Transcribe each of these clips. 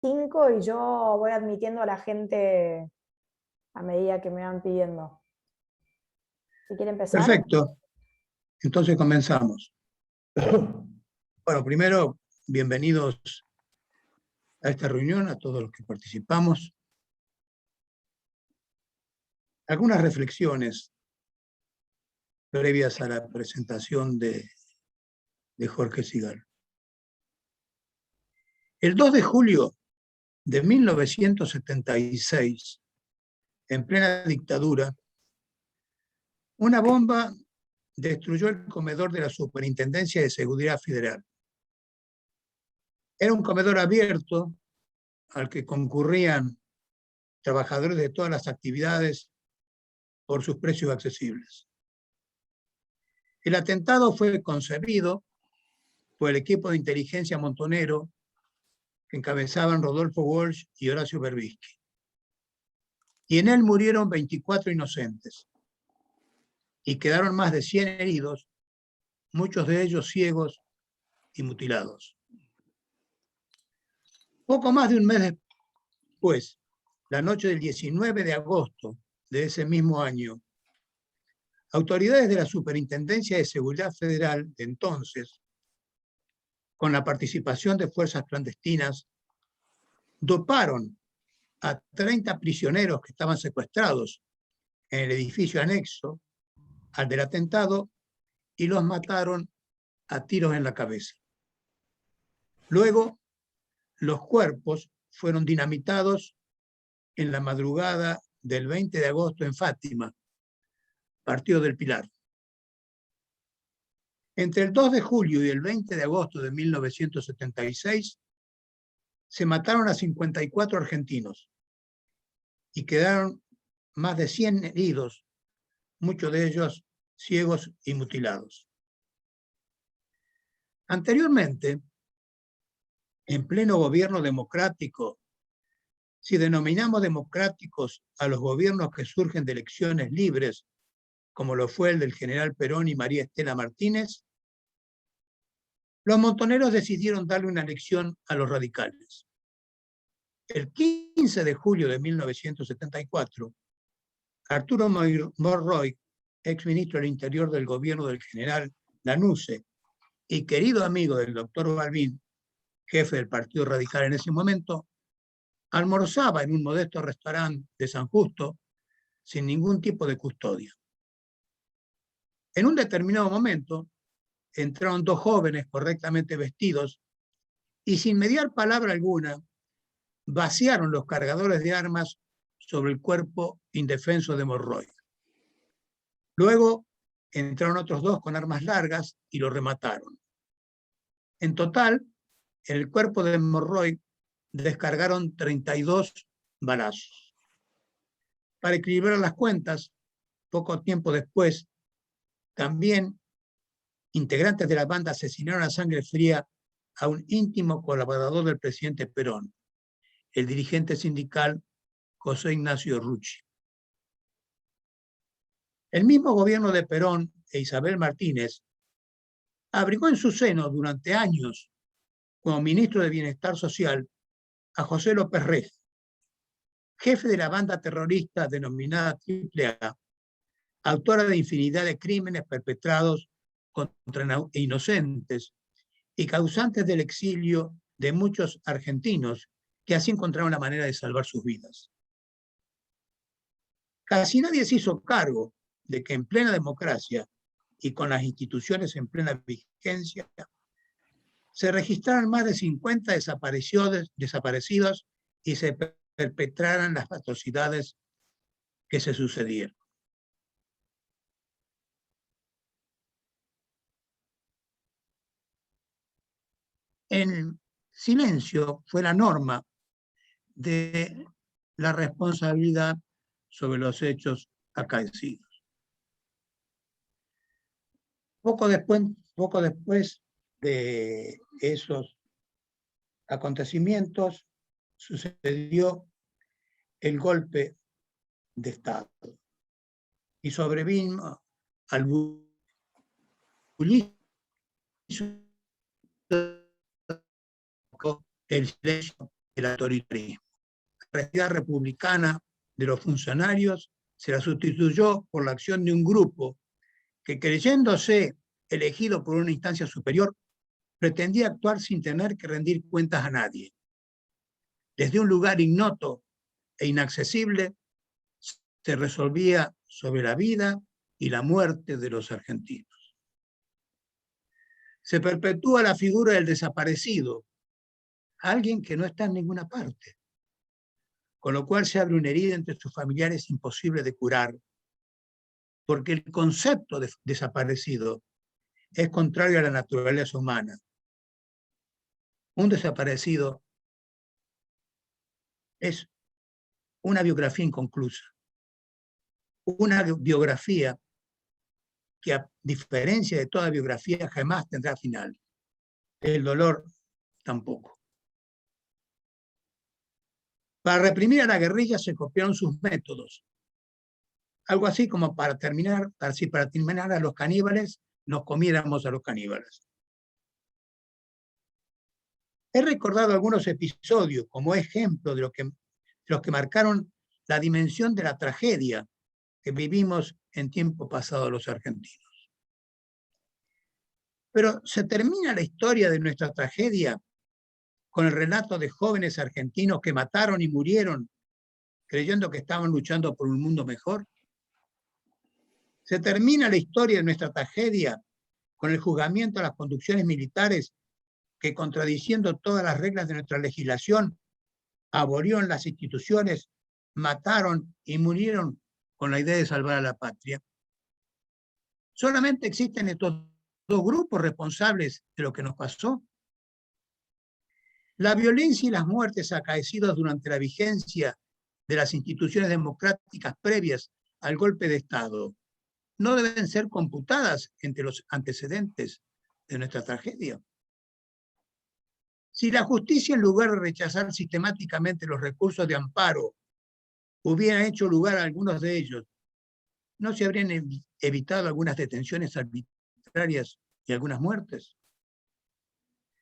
5 y yo voy admitiendo a la gente a medida que me van pidiendo. Si quiere empezar. Perfecto, entonces comenzamos. Bueno, primero, bienvenidos a esta reunión, a todos los que participamos. Algunas reflexiones previas a la presentación de Jorge Sigal. El 2 de julio de 1976, en plena dictadura, una bomba destruyó el comedor de la Superintendencia de Seguridad Federal. Era un comedor abierto al que concurrían trabajadores de todas las actividades por sus precios accesibles. El atentado fue concebido por el equipo de inteligencia montonero que encabezaban Rodolfo Walsh y Horacio Berbisky. Y en él murieron 24 inocentes y quedaron más de 100 heridos, muchos de ellos ciegos y mutilados. Poco más de un mes después, la noche del 19 de agosto de ese mismo año, autoridades de la Superintendencia de Seguridad Federal de entonces, con la participación de fuerzas clandestinas, doparon a 30 prisioneros que estaban secuestrados en el edificio anexo al del atentado y los mataron a tiros en la cabeza. Luego, los cuerpos fueron dinamitados en la madrugada del 20 de agosto en Fátima, Partido del Pilar. Entre el 2 de julio y el 20 de agosto de 1976, se mataron a 54 argentinos y quedaron más de 100 heridos, muchos de ellos ciegos y mutilados. Anteriormente, en pleno gobierno democrático, si denominamos democráticos a los gobiernos que surgen de elecciones libres, como lo fue el del general Perón y María Estela Martínez, los montoneros decidieron darle una lección a los radicales. El 15 de julio de 1974, Arturo Monroy, exministro del Interior del gobierno del general Lanusse y querido amigo del doctor Balbín, jefe del Partido Radical en ese momento, almorzaba en un modesto restaurante de San Justo sin ningún tipo de custodia. En un determinado momento, entraron dos jóvenes correctamente vestidos y sin mediar palabra alguna, vaciaron los cargadores de armas sobre el cuerpo indefenso de Monroy. Luego entraron otros dos con armas largas y lo remataron. En total, en el cuerpo de Monroy descargaron 32 balazos. Para equilibrar las cuentas, poco tiempo después, también integrantes de la banda asesinaron a sangre fría a un íntimo colaborador del presidente Perón, el dirigente sindical José Ignacio Rucci. El mismo gobierno de Perón e Isabel Martínez abrigó en su seno durante años, como ministro de Bienestar Social, a José López Rega, jefe de la banda terrorista denominada AAA, autora de infinidad de crímenes perpetrados contra inocentes y causantes del exilio de muchos argentinos que así encontraron la manera de salvar sus vidas. Casi nadie se hizo cargo de que en plena democracia y con las instituciones en plena vigencia, se registraran más de 50 desaparecidos y se perpetraran las atrocidades que se sucedieron. El silencio fue la norma de la responsabilidad sobre los hechos acaecidos. Poco después de esos acontecimientos sucedió el golpe de Estado y sobrevino al bullicio el silencio el autoritarismo. La realidad republicana de los funcionarios se la sustituyó por la acción de un grupo que, creyéndose elegido por una instancia superior, pretendía actuar sin tener que rendir cuentas a nadie. Desde un lugar ignoto e inaccesible se resolvía sobre la vida y la muerte de los argentinos. Se perpetúa la figura del desaparecido, alguien que no está en ninguna parte, con lo cual se abre una herida entre sus familiares imposible de curar, porque el concepto de desaparecido es contrario a la naturaleza humana. Un desaparecido es una biografía inconclusa, una biografía que, a diferencia de toda biografía, jamás tendrá final. El dolor tampoco. Para reprimir a la guerrilla se copiaron sus métodos. Algo así como para terminar a los caníbales, nos comiéramos a los caníbales. He recordado algunos episodios como ejemplo de los que marcaron la dimensión de la tragedia que vivimos en tiempo pasado los argentinos. Pero ¿se termina la historia de nuestra tragedia con el relato de jóvenes argentinos que mataron y murieron creyendo que estaban luchando por un mundo mejor? ¿Se termina la historia de nuestra tragedia con el juzgamiento a las conducciones militares que, contradiciendo todas las reglas de nuestra legislación, abolieron las instituciones, mataron y murieron con la idea de salvar a la patria? Solamente existen estos dos grupos responsables de lo que nos pasó. La violencia y las muertes acaecidas durante la vigencia de las instituciones democráticas previas al golpe de Estado no deben ser computadas entre los antecedentes de nuestra tragedia. Si la justicia, en lugar de rechazar sistemáticamente los recursos de amparo, hubiera hecho lugar a algunos de ellos, ¿no se habrían evitado algunas detenciones arbitrarias y algunas muertes?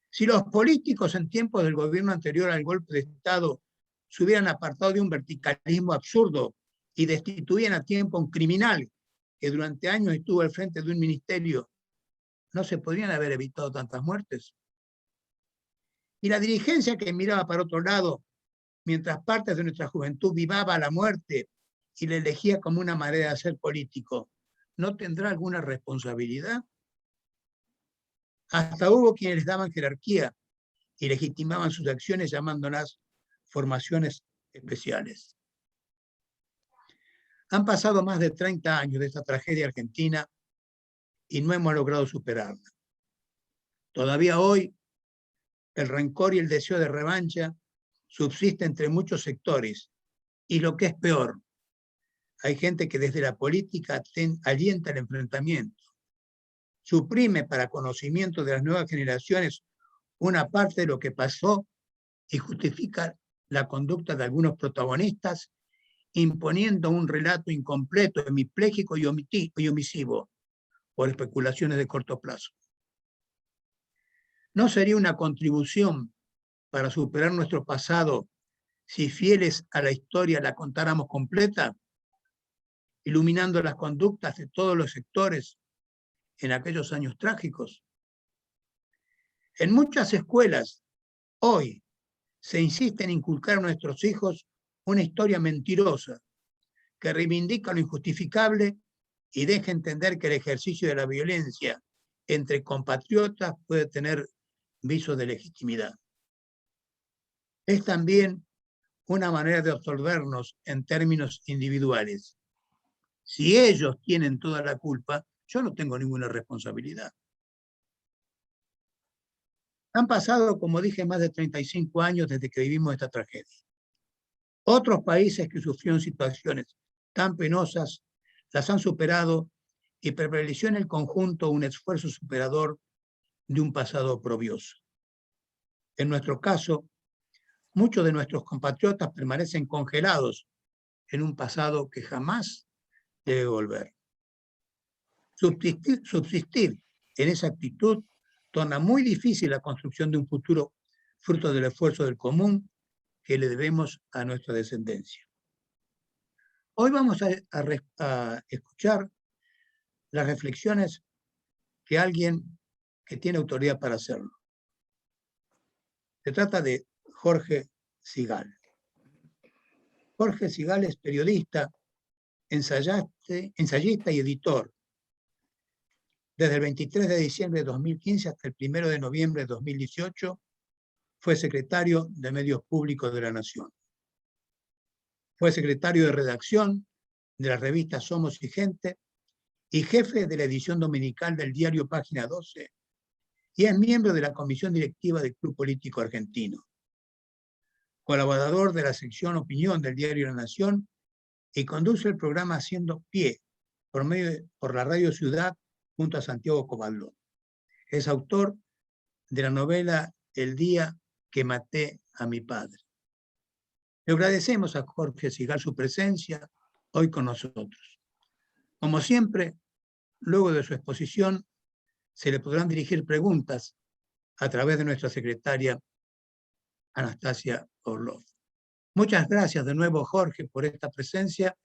Si los políticos en tiempos del gobierno anterior al golpe de Estado se hubieran apartado de un verticalismo absurdo y destituían a tiempo a un criminal que durante años estuvo al frente de un ministerio, ¿no se podrían haber evitado tantas muertes? Y la dirigencia que miraba para otro lado, mientras partes de nuestra juventud vivaba la muerte y la elegía como una manera de hacer político, ¿no tendrá alguna responsabilidad? Hasta hubo quienes les daban jerarquía y legitimaban sus acciones llamándolas formaciones especiales. Han pasado más de 30 años de esta tragedia argentina y no hemos logrado superarla. Todavía hoy, el rencor y el deseo de revancha subsiste entre muchos sectores y, lo que es peor, hay gente que desde la política alienta el enfrentamiento, suprime para conocimiento de las nuevas generaciones una parte de lo que pasó y justifica la conducta de algunos protagonistas, imponiendo un relato incompleto, hemipléjico y omisivo por especulaciones de corto plazo. ¿No sería una contribución para superar nuestro pasado si, fieles a la historia, la contáramos completa, iluminando las conductas de todos los sectores en aquellos años trágicos? En muchas escuelas hoy se insiste en inculcar a nuestros hijos una historia mentirosa que reivindica lo injustificable y deja entender que el ejercicio de la violencia entre compatriotas puede tener visos de legitimidad. Es también una manera de absolvernos en términos individuales. Si ellos tienen toda la culpa, yo no tengo ninguna responsabilidad. Han pasado, como dije, más de 35 años desde que vivimos esta tragedia. Otros países que sufrieron situaciones tan penosas las han superado y prevaleció en el conjunto un esfuerzo superador de un pasado oprobioso. En nuestro caso, muchos de nuestros compatriotas permanecen congelados en un pasado que jamás debe volver. Subsistir en esa actitud torna muy difícil la construcción de un futuro fruto del esfuerzo del común que le debemos a nuestra descendencia. Hoy vamos a escuchar las reflexiones que alguien que tiene autoridad para hacerlo. Se trata de Jorge Sigal. Jorge Sigal es periodista, ensayista y editor. Desde el 23 de diciembre de 2015 hasta el 1 de noviembre de 2018 fue secretario de Medios Públicos de la Nación. Fue secretario de redacción de la revista Somos y Gente y jefe de la edición dominical del diario Página 12, y es miembro de la comisión directiva del Club Político Argentino. Colaborador de la sección Opinión del diario La Nación y conduce el programa Haciendo Pie por la Radio Ciudad junto a Santiago Kovaldov. Es autor de la novela El día que maté a mi padre. Le agradecemos a Jorge Sigal su presencia hoy con nosotros. Como siempre, luego de su exposición, se le podrán dirigir preguntas a través de nuestra secretaria Anastasia Orlov. Muchas gracias de nuevo, Jorge, por esta presencia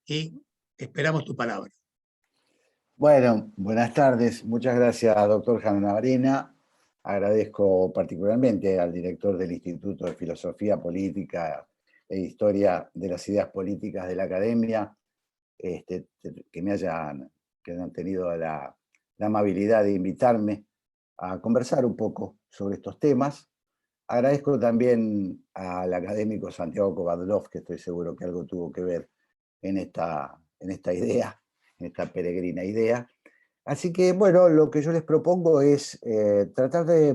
y esperamos tu palabra. Bueno, buenas tardes. Muchas gracias, doctor Jaime Varena. Agradezco particularmente al director del Instituto de Filosofía Política e Historia de las Ideas Políticas de la Academia, que hayan tenido la amabilidad de invitarme a conversar un poco sobre estos temas. Agradezco también al académico Santiago Kovaldov, que estoy seguro que algo tuvo que ver en esta idea, en esta peregrina idea. Así que, bueno, lo que yo les propongo es tratar de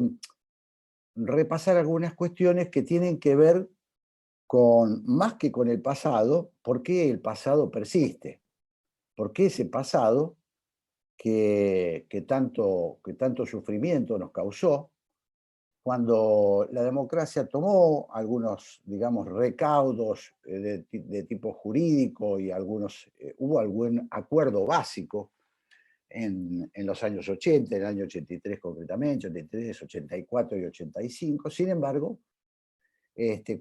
repasar algunas cuestiones que tienen que ver más que con el pasado, por qué el pasado persiste, por qué ese pasado que tanto sufrimiento nos causó, cuando la democracia tomó algunos, digamos, recaudos de tipo jurídico y hubo algún acuerdo básico en los años 80, en el año 83 concretamente, 83, 84 y 85. Sin embargo,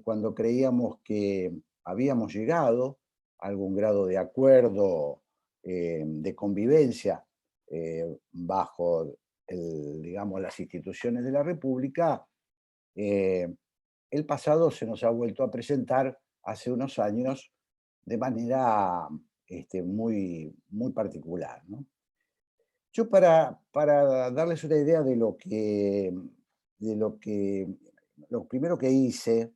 cuando creíamos que habíamos llegado a algún grado de acuerdo, de convivencia bajo digamos, las instituciones de la República, el pasado se nos ha vuelto a presentar hace unos años de manera muy, muy particular, ¿no? Yo para darles una idea de lo primero que hice,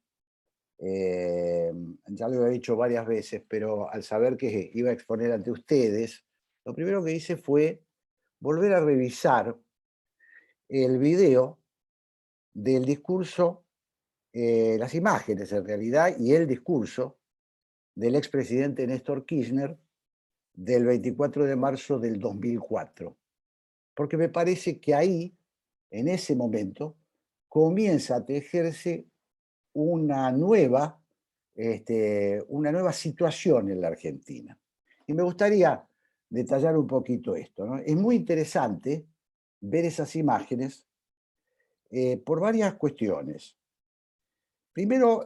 ya lo he dicho varias veces, pero al saber que iba a exponer ante ustedes, lo primero que hice fue volver a revisar el video del discurso, las imágenes en realidad, y el discurso del expresidente Néstor Kirchner del 24 de marzo del 2004. Porque me parece que ahí, en ese momento, comienza a tejerse una nueva situación en la Argentina. Y me gustaría detallar un poquito esto, ¿no? Es muy interesante ver esas imágenes por varias cuestiones. Primero,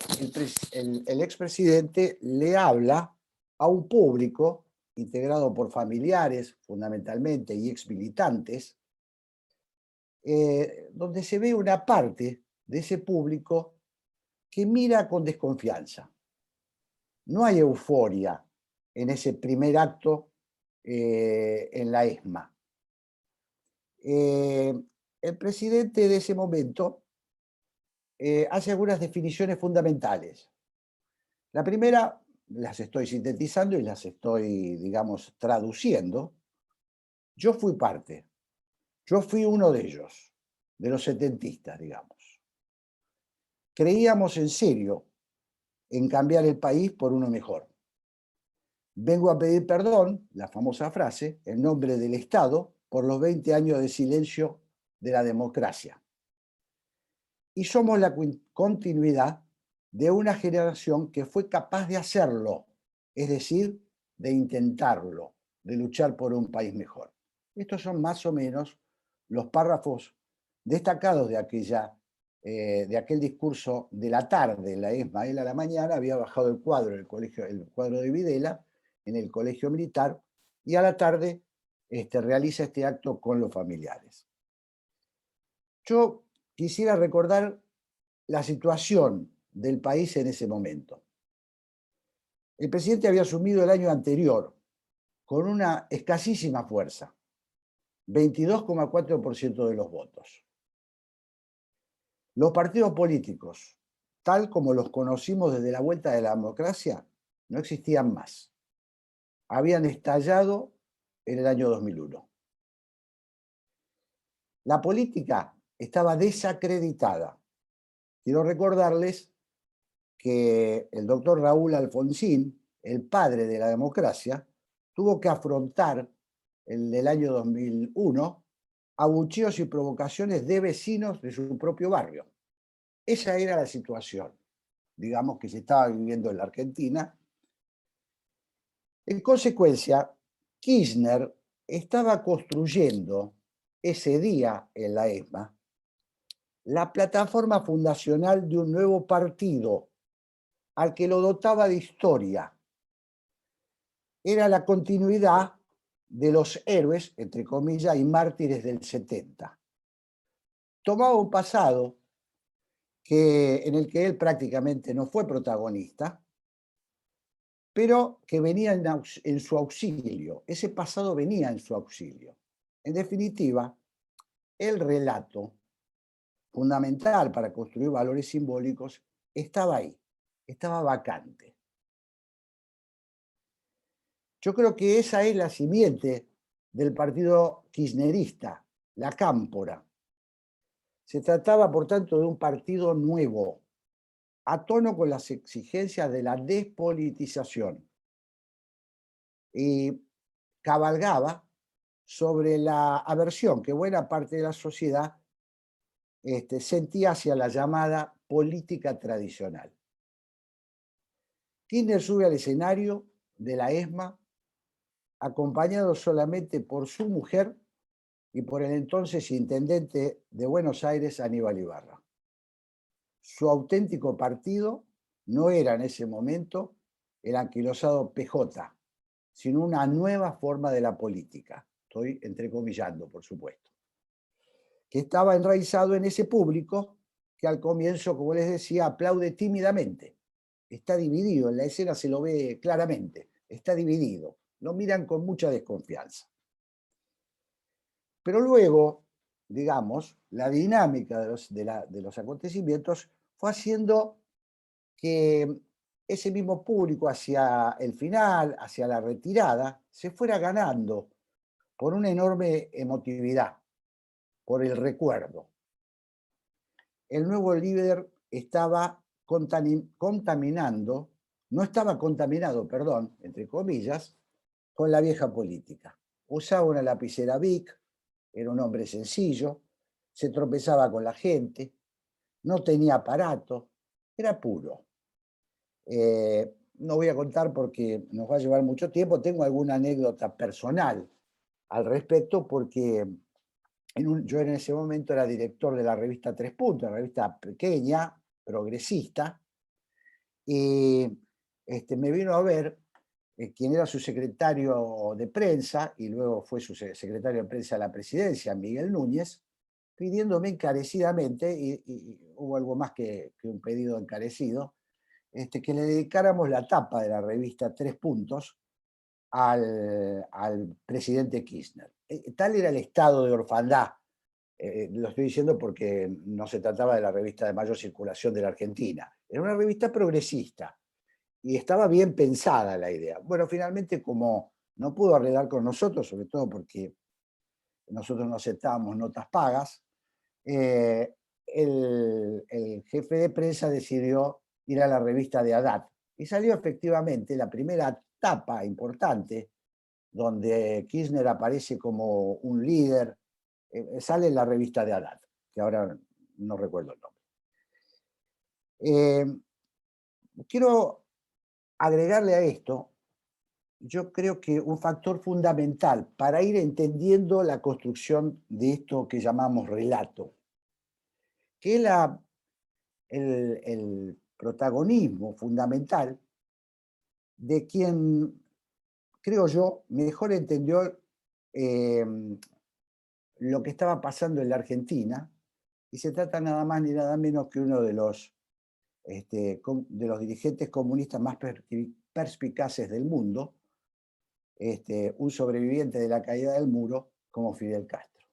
el expresidente le habla a un público integrado por familiares, fundamentalmente, y exmilitantes, donde se ve una parte de ese público que mira con desconfianza. No hay euforia en ese primer acto en la ESMA. El presidente de ese momento hace algunas definiciones fundamentales. La primera, las estoy sintetizando y las estoy, digamos, traduciendo. Yo fui parte. Yo fui uno de ellos, de los setentistas, digamos. Creíamos en serio en cambiar el país por uno mejor. Vengo a pedir perdón, la famosa frase, en nombre del Estado, por los 20 años de silencio de la democracia. Y somos la continuidad de una generación que fue capaz de hacerlo, es decir, de intentarlo, de luchar por un país mejor. Estos son más o menos los párrafos destacados de aquella de aquel discurso de la tarde en la ESMA. Él a la mañana había bajado el cuadro, el cuadro de Videla, en el colegio militar, y a la tarde realiza este acto con los familiares. Yo quisiera recordar la situación del país en ese momento. El presidente había asumido el año anterior con una escasísima fuerza, 22,4% de los votos. Los partidos políticos, tal como los conocimos desde la vuelta de la democracia, no existían más. Habían estallado en el año 2001. La política estaba desacreditada. Quiero recordarles que el doctor Raúl Alfonsín, el padre de la democracia, tuvo que afrontar en el año 2001 abucheos y provocaciones de vecinos de su propio barrio. Esa era la situación, digamos, que se estaba viviendo en la Argentina. En consecuencia, Kirchner estaba construyendo ese día en la ESMA la plataforma fundacional de un nuevo partido al que lo dotaba de historia. Era la continuidad de los héroes, entre comillas, y mártires del 70. Tomaba un pasado en el que él prácticamente no fue protagonista, pero que venía en su auxilio. Ese pasado venía en su auxilio. En definitiva, el relato fundamental para construir valores simbólicos estaba ahí, estaba vacante. Yo creo que esa es la simiente del partido kirchnerista, la cámpora. Se trataba, por tanto, de un partido nuevo, a tono con las exigencias de la despolitización. Y cabalgaba sobre la aversión que buena parte de la sociedad sentía hacia la llamada política tradicional. Kirchner sube al escenario de la ESMA acompañado solamente por su mujer y por el entonces intendente de Buenos Aires, Aníbal Ibarra. Su auténtico partido no era en ese momento el anquilosado PJ, sino una nueva forma de la política. Estoy entrecomillando, por supuesto. Que estaba enraizado en ese público que al comienzo, como les decía, aplaude tímidamente. Está dividido, en la escena se lo ve claramente, está dividido. Lo miran con mucha desconfianza. Pero luego, digamos, la dinámica de los acontecimientos fue haciendo que ese mismo público hacia el final, hacia la retirada, se fuera ganando por una enorme emotividad, por el recuerdo. El nuevo líder estaba contaminando, no estaba contaminado, perdón, entre comillas, con la vieja política. Usaba una lapicera Bic, era un hombre sencillo, se tropezaba con la gente, no tenía aparato, era puro. No voy a contar porque nos va a llevar mucho tiempo, tengo alguna anécdota personal al respecto porque yo en ese momento era director de la revista Tres Puntos, una revista pequeña, progresista, y me vino a ver quien era su secretario de prensa, y luego fue su secretario de prensa de la presidencia, Miguel Núñez, pidiéndome encarecidamente, y hubo algo más que un pedido encarecido, que le dedicáramos la tapa de la revista Tres Puntos al presidente Kirchner. Tal era el estado de orfandad. Lo estoy diciendo porque no se trataba de la revista de mayor circulación de la Argentina. Era una revista progresista y estaba bien pensada la idea. Bueno, finalmente, como no pudo arreglar con nosotros, sobre todo porque nosotros no aceptábamos notas pagas, el jefe de prensa decidió ir a la revista de Haddad. Y salió efectivamente la primera tapa importante, donde Kirchner aparece como un líder, sale en la revista de Haddad, que ahora no recuerdo el nombre. Quiero agregarle a esto, yo creo que un factor fundamental para ir entendiendo la construcción de esto que llamamos relato, que es la el protagonismo fundamental de quien, creo yo, mejor entendió lo que estaba pasando en la Argentina, y se trata nada más ni nada menos que uno de los dirigentes comunistas más perspicaces del mundo, un sobreviviente de la caída del muro como Fidel Castro.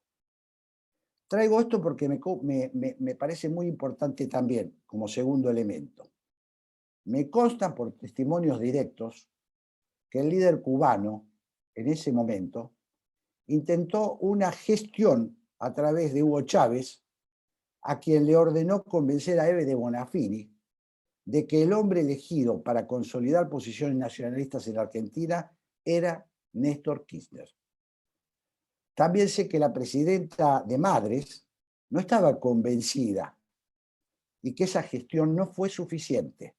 Traigo esto porque me parece muy importante también como segundo elemento. Me consta por testimonios directos que el líder cubano en ese momento intentó una gestión a través de Hugo Chávez, a quien le ordenó convencer a Eve de Bonafini de que el hombre elegido para consolidar posiciones nacionalistas en la Argentina era Néstor Kirchner. También sé que la presidenta de Madres no estaba convencida y que esa gestión no fue suficiente.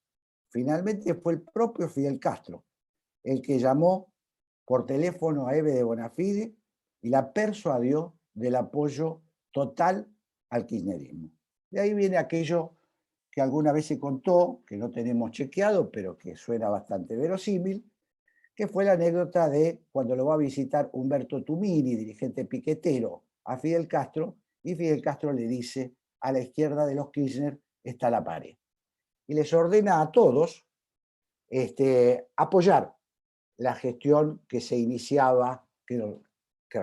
Finalmente fue el propio Fidel Castro el que llamó por teléfono a Eve de Bonafini y la persuadió del apoyo total al kirchnerismo. De ahí viene aquello que alguna vez se contó, que no tenemos chequeado, pero que suena bastante verosímil, que fue la anécdota de cuando lo va a visitar Humberto Tumini, dirigente piquetero, a Fidel Castro, y Fidel Castro le dice: a la izquierda de los Kirchner está la pared. Y les ordena a todos apoyar la gestión que se iniciaba, que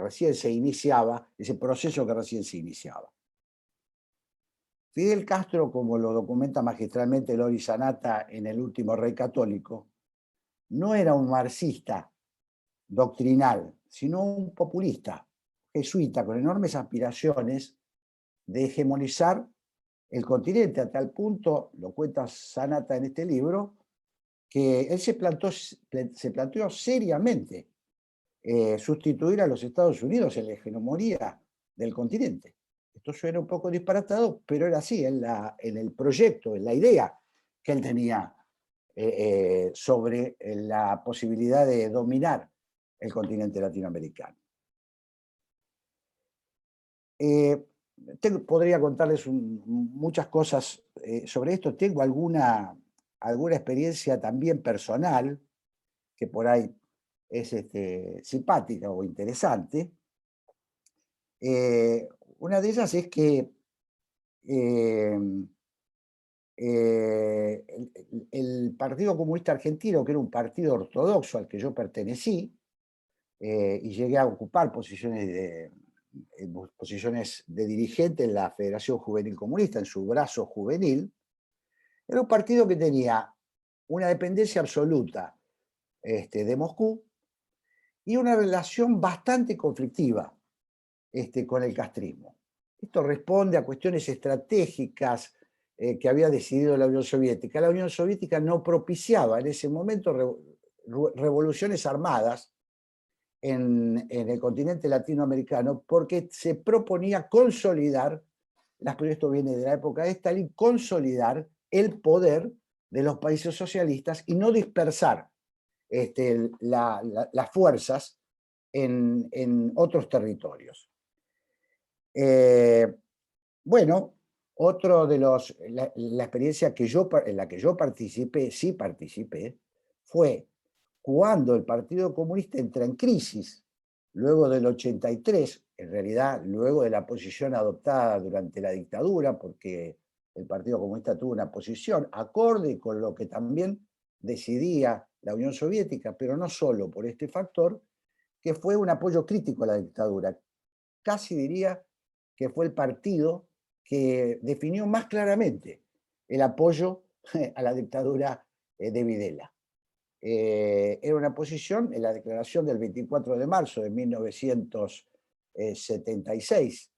recién se iniciaba, ese proceso que recién se iniciaba. Fidel Castro, como lo documenta magistralmente Lori Sanata en El último rey católico, no era un marxista doctrinal, sino un populista jesuita con enormes aspiraciones de hegemonizar el continente, a tal punto, lo cuenta Sanata en este libro, que él se planteó seriamente sustituir a los Estados Unidos en la hegemonía del continente. Esto suena un poco disparatado, pero era así, en el proyecto, en la idea que él tenía sobre la posibilidad de dominar el continente latinoamericano. Podría contarles muchas cosas sobre esto. Tengo alguna experiencia también personal, que por ahí es simpática o interesante. Una de ellas es que el Partido Comunista Argentino, que era un partido ortodoxo al que yo pertenecí, y llegué a ocupar posiciones de dirigente en la Federación Juvenil Comunista, en su brazo juvenil, era un partido que tenía una dependencia absoluta de Moscú y una relación bastante conflictiva con el castrismo. Esto responde a cuestiones estratégicas que había decidido la Unión Soviética. La Unión Soviética no propiciaba en ese momento revoluciones armadas en el continente latinoamericano porque se proponía consolidar, esto viene de la época de Stalin, consolidar el poder de los países socialistas y no dispersar las fuerzas en otros territorios. Bueno, otro de la experiencia en la que yo participé, fue cuando el Partido Comunista entra en crisis, luego del 83, en realidad luego de la posición adoptada durante la dictadura, porque el Partido Comunista tuvo una posición acorde con lo que también decidía la Unión Soviética, pero no solo por este factor, que fue un apoyo crítico a la dictadura. Casi diría que fue el partido que definió más claramente el apoyo a la dictadura de Videla. Era una posición en la declaración del 24 de marzo de 1976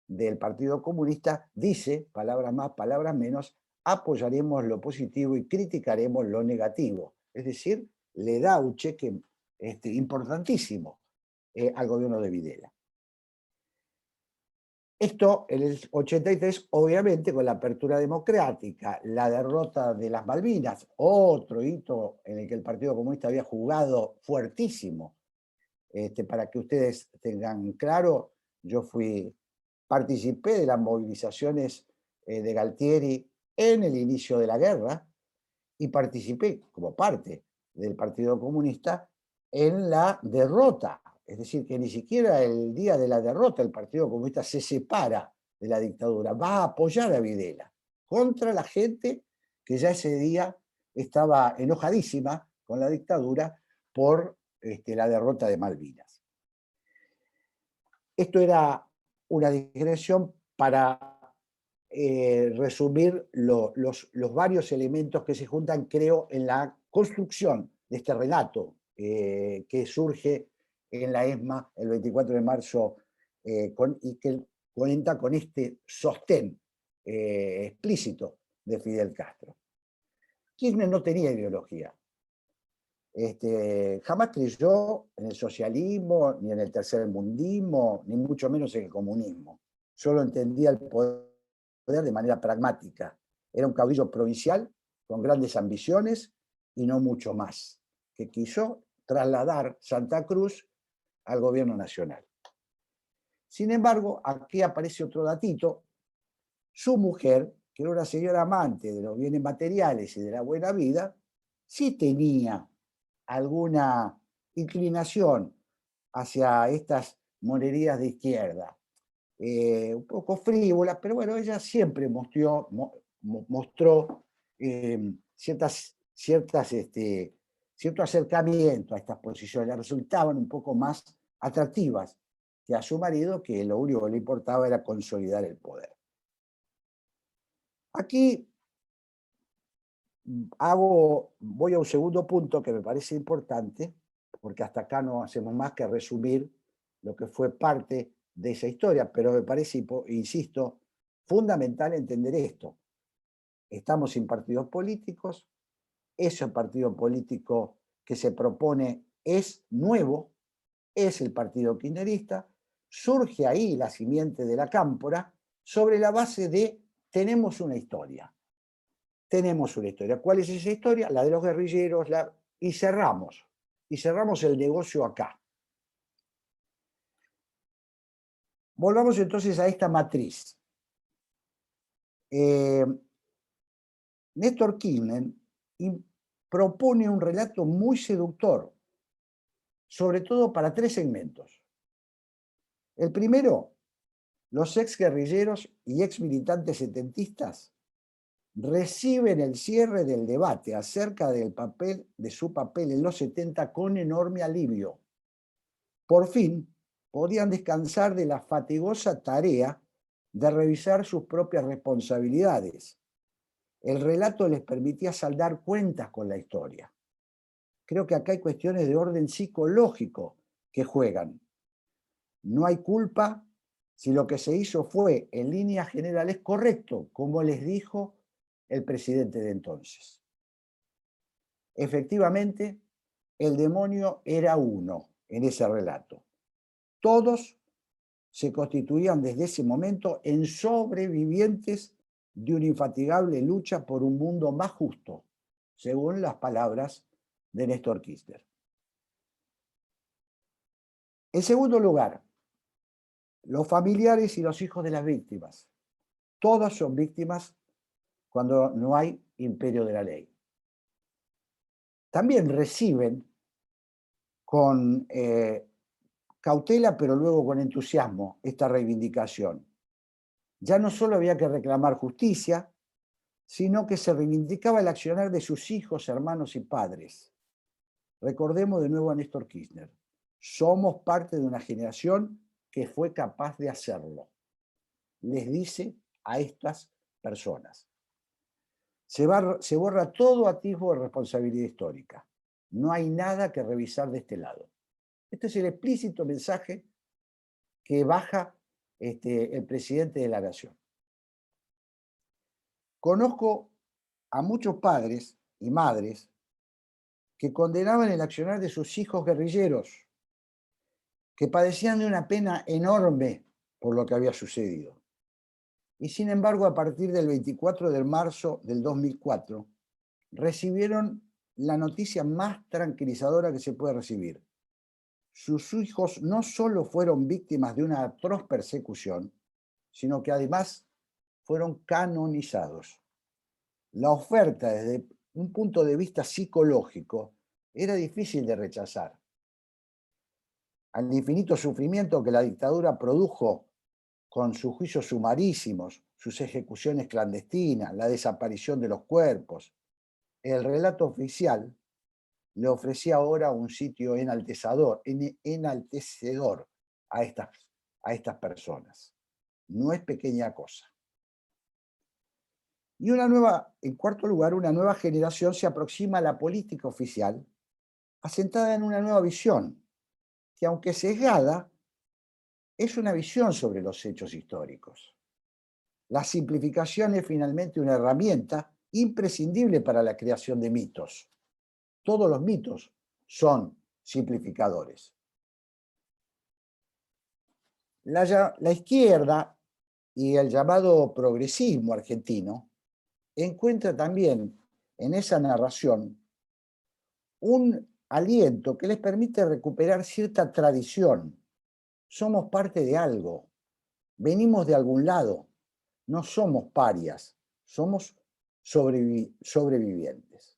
del Partido Comunista, dice, palabras más, palabras menos, apoyaremos lo positivo y criticaremos lo negativo. Es decir, le da un cheque importantísimo al gobierno de Videla. Esto en el 83, obviamente, con la apertura democrática, la derrota de las Malvinas, otro hito en el que el Partido Comunista había jugado fuertísimo. Para que ustedes tengan claro, yo participé de las movilizaciones de Galtieri en el inicio de la guerra y participé como parte del Partido Comunista en la derrota. Es decir, que ni siquiera el día de la derrota el Partido Comunista se separa de la dictadura, va a apoyar a Videla contra la gente que ya ese día estaba enojadísima con la dictadura por la derrota de Malvinas. Esto era una digresión para resumir los varios elementos que se juntan, creo, en la construcción de este relato que surge en la ESMA el 24 de marzo y que cuenta con este sostén explícito de Fidel Castro. Kirchner no tenía ideología. Jamás creyó en el socialismo, ni en el tercermundismo, ni mucho menos en el comunismo. Solo entendía el poder de manera pragmática. Era un caudillo provincial con grandes ambiciones y no mucho más, que quiso trasladar Santa Cruz al gobierno nacional. Sin embargo, aquí aparece otro datito. Su mujer, que era una señora amante de los bienes materiales y de la buena vida, sí tenía alguna inclinación hacia estas monerías de izquierda, un poco frívolas, pero bueno, ella siempre mostró cierto acercamiento a estas posiciones, le resultaban un poco más atractivas que a su marido, que lo único que le importaba era consolidar el poder. Aquí voy a un segundo punto que me parece importante, porque hasta acá no hacemos más que resumir lo que fue parte de esa historia, pero me parece, insisto, fundamental entender esto. Estamos sin partidos políticos, ese partido político que se propone es nuevo, es el partido kirchnerista, surge ahí la simiente de la cámpora sobre la base de tenemos una historia. Tenemos una historia. ¿Cuál es esa historia? La de los guerrilleros, y cerramos el negocio acá. Volvamos entonces a esta matriz. Néstor Kirchner propone un relato muy seductor, sobre todo para tres segmentos. El primero, los exguerrilleros y exmilitantes setentistas reciben el cierre del debate acerca de su papel en los 70 con enorme alivio. Por fin, podían descansar de la fatigosa tarea de revisar sus propias responsabilidades. El relato les permitía saldar cuentas con la historia. Creo que acá hay cuestiones de orden psicológico que juegan. No hay culpa si lo que se hizo fue, en líneas generales, correcto, como les dijo el presidente de entonces. Efectivamente, el demonio era uno en ese relato. Todos se constituían desde ese momento en sobrevivientes de una infatigable lucha por un mundo más justo, según las palabras de Néstor Kirchner. En segundo lugar, los familiares y los hijos de las víctimas. Todos son víctimas cuando no hay imperio de la ley. También reciben con cautela, pero luego con entusiasmo, esta reivindicación. Ya no solo había que reclamar justicia, sino que se reivindicaba el accionar de sus hijos, hermanos y padres. Recordemos de nuevo a Néstor Kirchner. Somos parte de una generación que fue capaz de hacerlo. Les dice a estas personas. Se borra todo atisbo de responsabilidad histórica. No hay nada que revisar de este lado. Este es el explícito mensaje que baja el presidente de la Nación. Conozco a muchos padres y madres que condenaban el accionar de sus hijos guerrilleros, que padecían de una pena enorme por lo que había sucedido. Y sin embargo, a partir del 24 de marzo del 2004, recibieron la noticia más tranquilizadora que se puede recibir. Sus hijos no solo fueron víctimas de una atroz persecución, sino que además fueron canonizados. La oferta desde un punto de vista psicológico era difícil de rechazar. Al infinito sufrimiento que la dictadura produjo con sus juicios sumarísimos, sus ejecuciones clandestinas, la desaparición de los cuerpos, el relato oficial le ofrecía ahora un sitio enaltecedor a estas personas. No es pequeña cosa. Y en cuarto lugar, una nueva generación se aproxima a la política oficial asentada en una nueva visión, que aunque sesgada, es una visión sobre los hechos históricos. La simplificación es finalmente una herramienta imprescindible para la creación de mitos. Todos los mitos son simplificadores. La izquierda y el llamado progresismo argentino encuentra también en esa narración un aliento que les permite recuperar cierta tradición. Somos parte de algo, venimos de algún lado, no somos parias, somos sobrevivientes.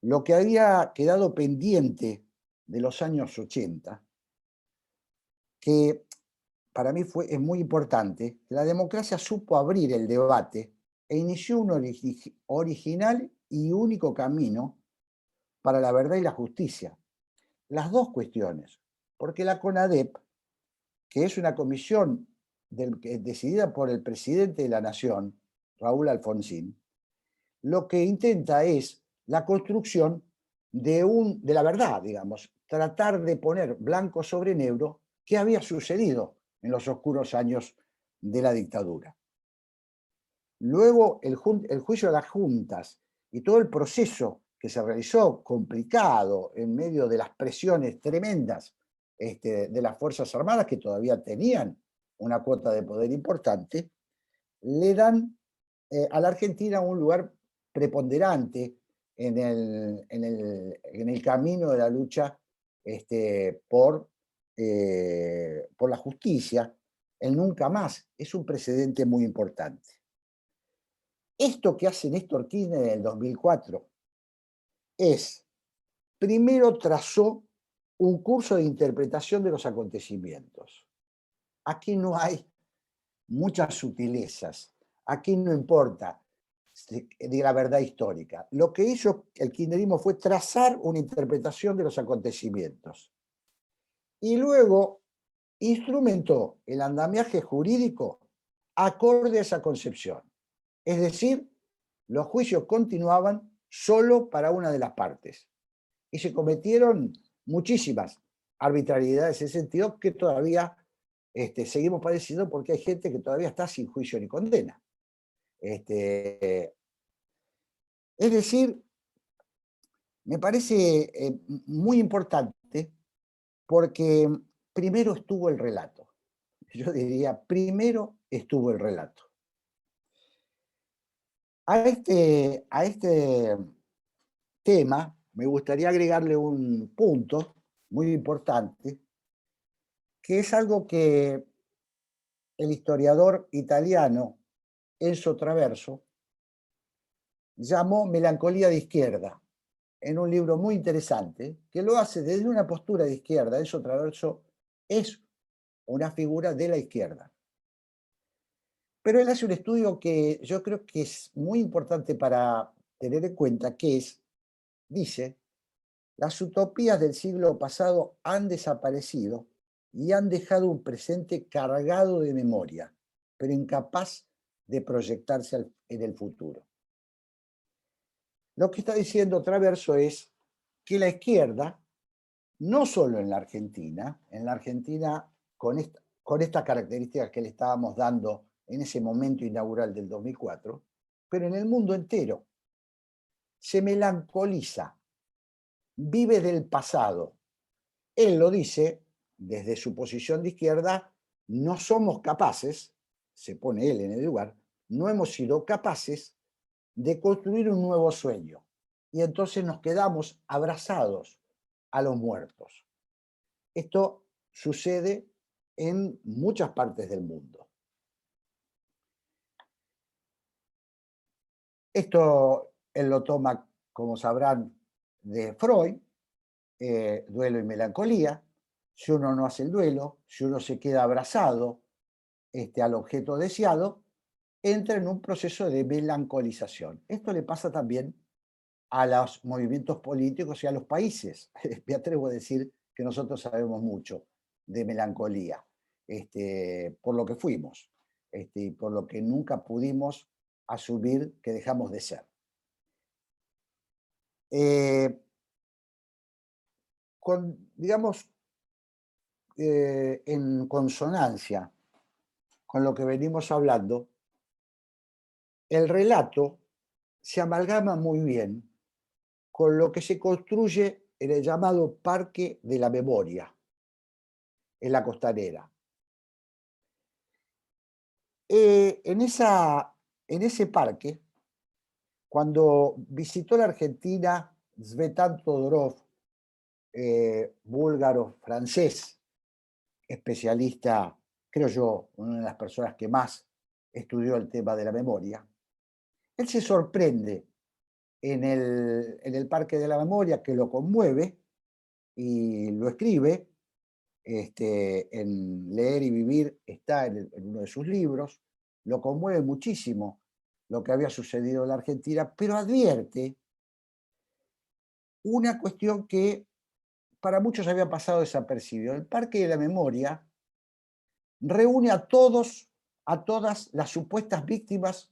Lo que había quedado pendiente de los años 80, que para mí es muy importante, la democracia supo abrir el debate e inició un original y único camino para la verdad y la justicia. Las dos cuestiones, porque la CONADEP, que es una comisión decidida por el presidente de la Nación, Raúl Alfonsín, lo que intenta es la construcción de la verdad, digamos, tratar de poner blanco sobre negro qué había sucedido en los oscuros años de la dictadura. Luego, el juicio de las juntas y todo el proceso que se realizó complicado en medio de las presiones tremendas de las Fuerzas Armadas, que todavía tenían una cuota de poder importante, le dan a la Argentina un lugar preponderante en el camino de la lucha por la justicia. El nunca más es un precedente muy importante. Esto que hace Néstor Kirchner en el 2004 es, primero trazó un curso de interpretación de los acontecimientos. Aquí no hay muchas sutilezas, aquí no importa de la verdad histórica. Lo que hizo el kirchnerismo fue trazar una interpretación de los acontecimientos. Y luego instrumentó el andamiaje jurídico acorde a esa concepción. Es decir, los juicios continuaban solo para una de las partes. Y se cometieron muchísimas arbitrariedades en ese sentido que todavía seguimos padeciendo porque hay gente que todavía está sin juicio ni condena. Es decir, me parece muy importante porque primero estuvo el relato. Yo diría, primero estuvo el relato. A este tema me gustaría agregarle un punto muy importante, que es algo que el historiador italiano Enzo Traverso llamó melancolía de izquierda, en un libro muy interesante, que lo hace desde una postura de izquierda. Enzo Traverso es una figura de la izquierda. Pero él hace un estudio que yo creo que es muy importante para tener en cuenta, que dice, las utopías del siglo pasado han desaparecido y han dejado un presente cargado de memoria, pero incapaz de proyectarse en el futuro. Lo que está diciendo Traverso es que la izquierda, no solo en la Argentina con estas características que le estábamos dando en ese momento inaugural del 2004, pero en el mundo entero, se melancoliza, vive del pasado. Él lo dice desde su posición de izquierda, no somos capaces, se pone él en el lugar, no hemos sido capaces de construir un nuevo sueño. Y entonces nos quedamos abrazados a los muertos. Esto sucede en muchas partes del mundo. Esto él lo toma, como sabrán, de Freud, duelo y melancolía. Si uno no hace el duelo, si uno se queda abrazado al objeto deseado, entra en un proceso de melancolización. Esto le pasa también a los movimientos políticos y a los países. Me atrevo a decir que nosotros sabemos mucho de melancolía, por lo que fuimos, y por lo que nunca pudimos asumir que dejamos de ser. Digamos, en consonancia con lo que venimos hablando, el relato se amalgama muy bien con lo que se construye en el llamado Parque de la Memoria, en la Costanera. En ese parque, cuando visitó la Argentina Tzvetan Todorov, búlgaro francés, especialista, creo yo, una de las personas que más estudió el tema de la memoria, él se sorprende en el Parque de la Memoria, que lo conmueve y lo escribe, en Leer y Vivir está en uno de sus libros, lo conmueve muchísimo lo que había sucedido en la Argentina, pero advierte una cuestión que para muchos había pasado desapercibido. El Parque de la Memoria reúne a todas las supuestas víctimas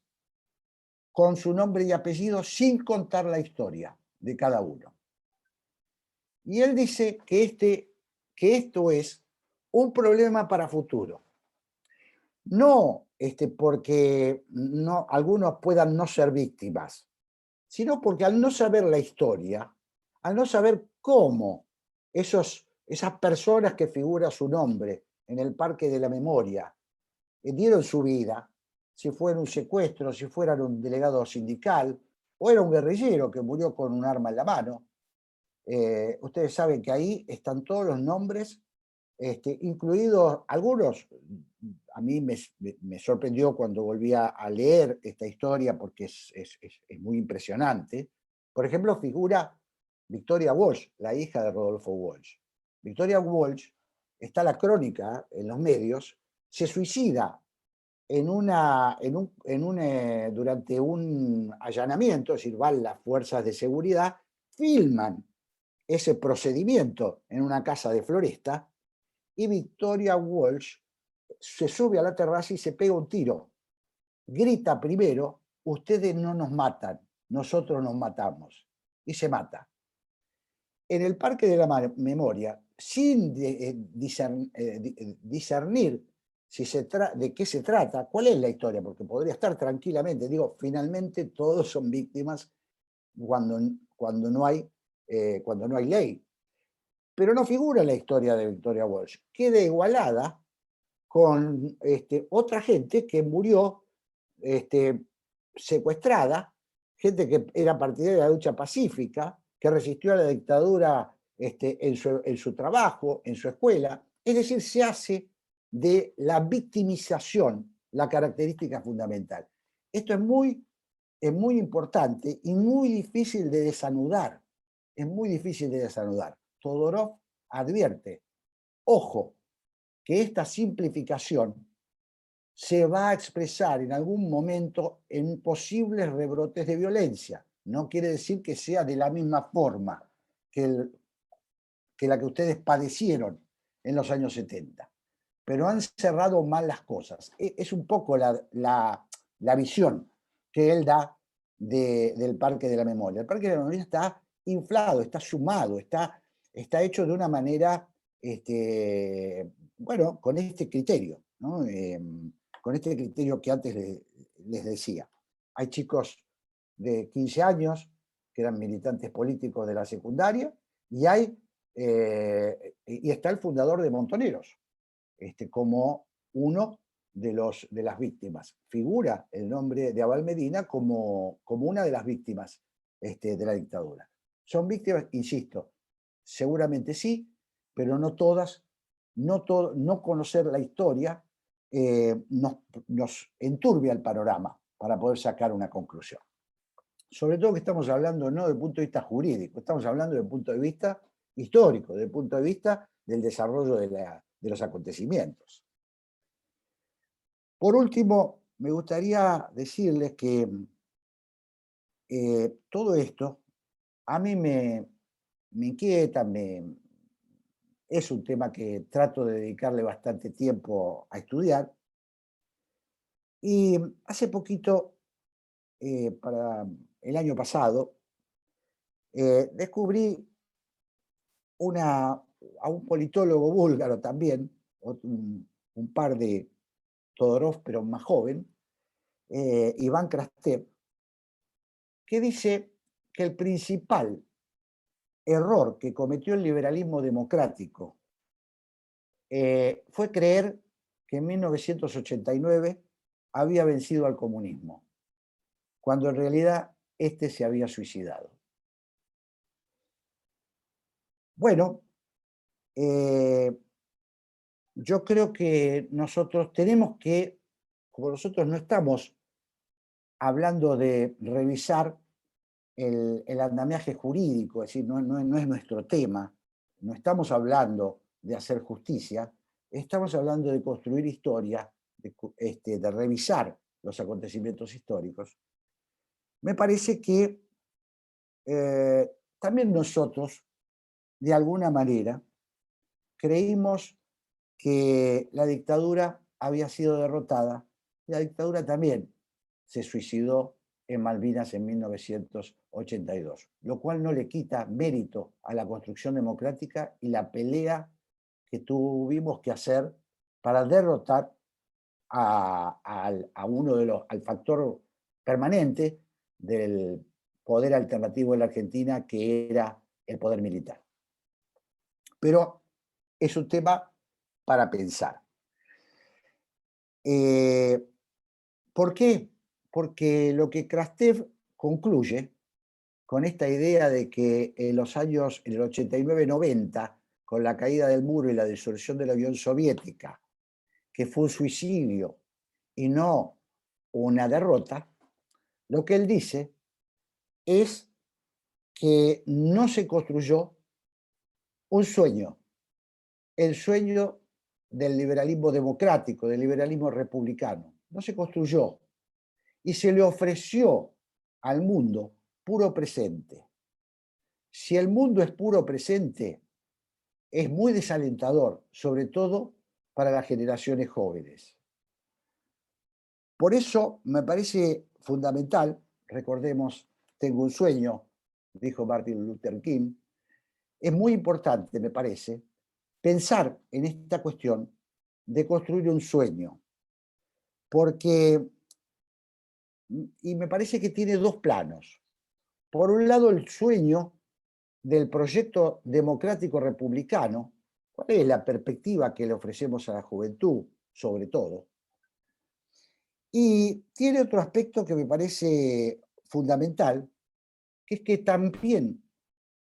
con su nombre y apellido sin contar la historia de cada uno. Y él dice que esto es un problema para futuro. No porque algunos puedan no ser víctimas, sino porque al no saber la historia, al no saber cómo esas personas que figura su nombre en el Parque de la Memoria dieron su vida, si fuera un secuestro, si fuera un delegado sindical, o era un guerrillero que murió con un arma en la mano. Ustedes saben que ahí están todos los nombres, incluidos algunos. A mí me sorprendió cuando volví a leer esta historia porque es muy impresionante. Por ejemplo, figura Victoria Walsh, la hija de Rodolfo Walsh. Victoria Walsh, está la crónica en los medios, se suicida durante un allanamiento, es decir, van las fuerzas de seguridad, filman ese procedimiento en una casa de Floresta, y Victoria Walsh se sube a la terraza y se pega un tiro. Grita primero: ustedes no nos matan, nosotros nos matamos. Y se mata. En el Parque de la Memoria, sin discernir de qué se trata, cuál es la historia, porque podría estar tranquilamente, digo, finalmente todos son víctimas cuando no hay ley. Pero no figura la historia de Victoria Walsh. Queda igualada con otra gente que murió secuestrada, gente que era partidaria de la lucha pacífica, que resistió a la dictadura en su trabajo, en su escuela. Es decir, se hace de la victimización la característica fundamental. Esto es muy importante y muy difícil de desanudar. Es muy difícil de desanudar. Todorov advierte: ojo, que esta simplificación se va a expresar en algún momento en posibles rebrotes de violencia. No quiere decir que sea de la misma forma que la que ustedes padecieron en los años 70, pero han cerrado mal las cosas. Es un poco la visión que él da del Parque de la Memoria. El Parque de la Memoria está inflado, está sumado, está hecho de una manera, bueno, con este criterio, ¿no? Con este criterio que antes les decía. Hay chicos de 15 años que eran militantes políticos de la secundaria, y está el fundador de Montoneros, como uno de las víctimas. Figura el nombre de Abal Medina como una de las víctimas de la dictadura. ¿Son víctimas? Insisto, seguramente sí, pero no todas. No conocer la historia nos enturbia el panorama para poder sacar una conclusión. sobre todo que estamos hablando no desde el punto de vista jurídico, estamos hablando desde el punto de vista histórico, desde el punto de vista del desarrollo de los acontecimientos. Por último, me gustaría decirles que todo esto a mí me inquieta, es un tema que trato de dedicarle bastante tiempo a estudiar. Y hace poquito, para el año pasado, descubrí a un politólogo búlgaro también, un par de Todorov, pero más joven, Iván Krastev, que dice que el principal error que cometió el liberalismo democrático fue creer que en 1989 había vencido al comunismo, cuando en realidad este se había suicidado. Bueno, yo creo que nosotros tenemos que, como nosotros no estamos hablando de revisar el andamiaje jurídico, es decir, no es nuestro tema, no estamos hablando de hacer justicia, estamos hablando de construir historia, de revisar los acontecimientos históricos. Me parece que también nosotros, de alguna manera, creímos que la dictadura había sido derrotada. La dictadura también se suicidó en Malvinas en 1982, lo cual no le quita mérito a la construcción democrática y la pelea que tuvimos que hacer para derrotar al factor permanente del poder alternativo en la Argentina, que era el poder militar. Pero es un tema para pensar. ¿Por qué? Porque lo que Krastev concluye con esta idea de que en los años, en el 89-90, con la caída del muro y la disolución de la Unión Soviética, que fue un suicidio y no una derrota, lo que él dice es que no se construyó un sueño, el sueño del liberalismo democrático, del liberalismo republicano. No se construyó y se le ofreció al mundo puro presente. Si el mundo es puro presente, es muy desalentador, sobre todo para las generaciones jóvenes. Por eso me parece fundamental, recordemos, tengo un sueño, dijo Martin Luther King, es muy importante, me parece, pensar en esta cuestión de construir un sueño, porque, y me parece que tiene dos planos. Por un lado, el sueño del proyecto democrático republicano, ¿cuál es la perspectiva que le ofrecemos a la juventud, sobre todo? Y tiene otro aspecto que me parece fundamental, que es que también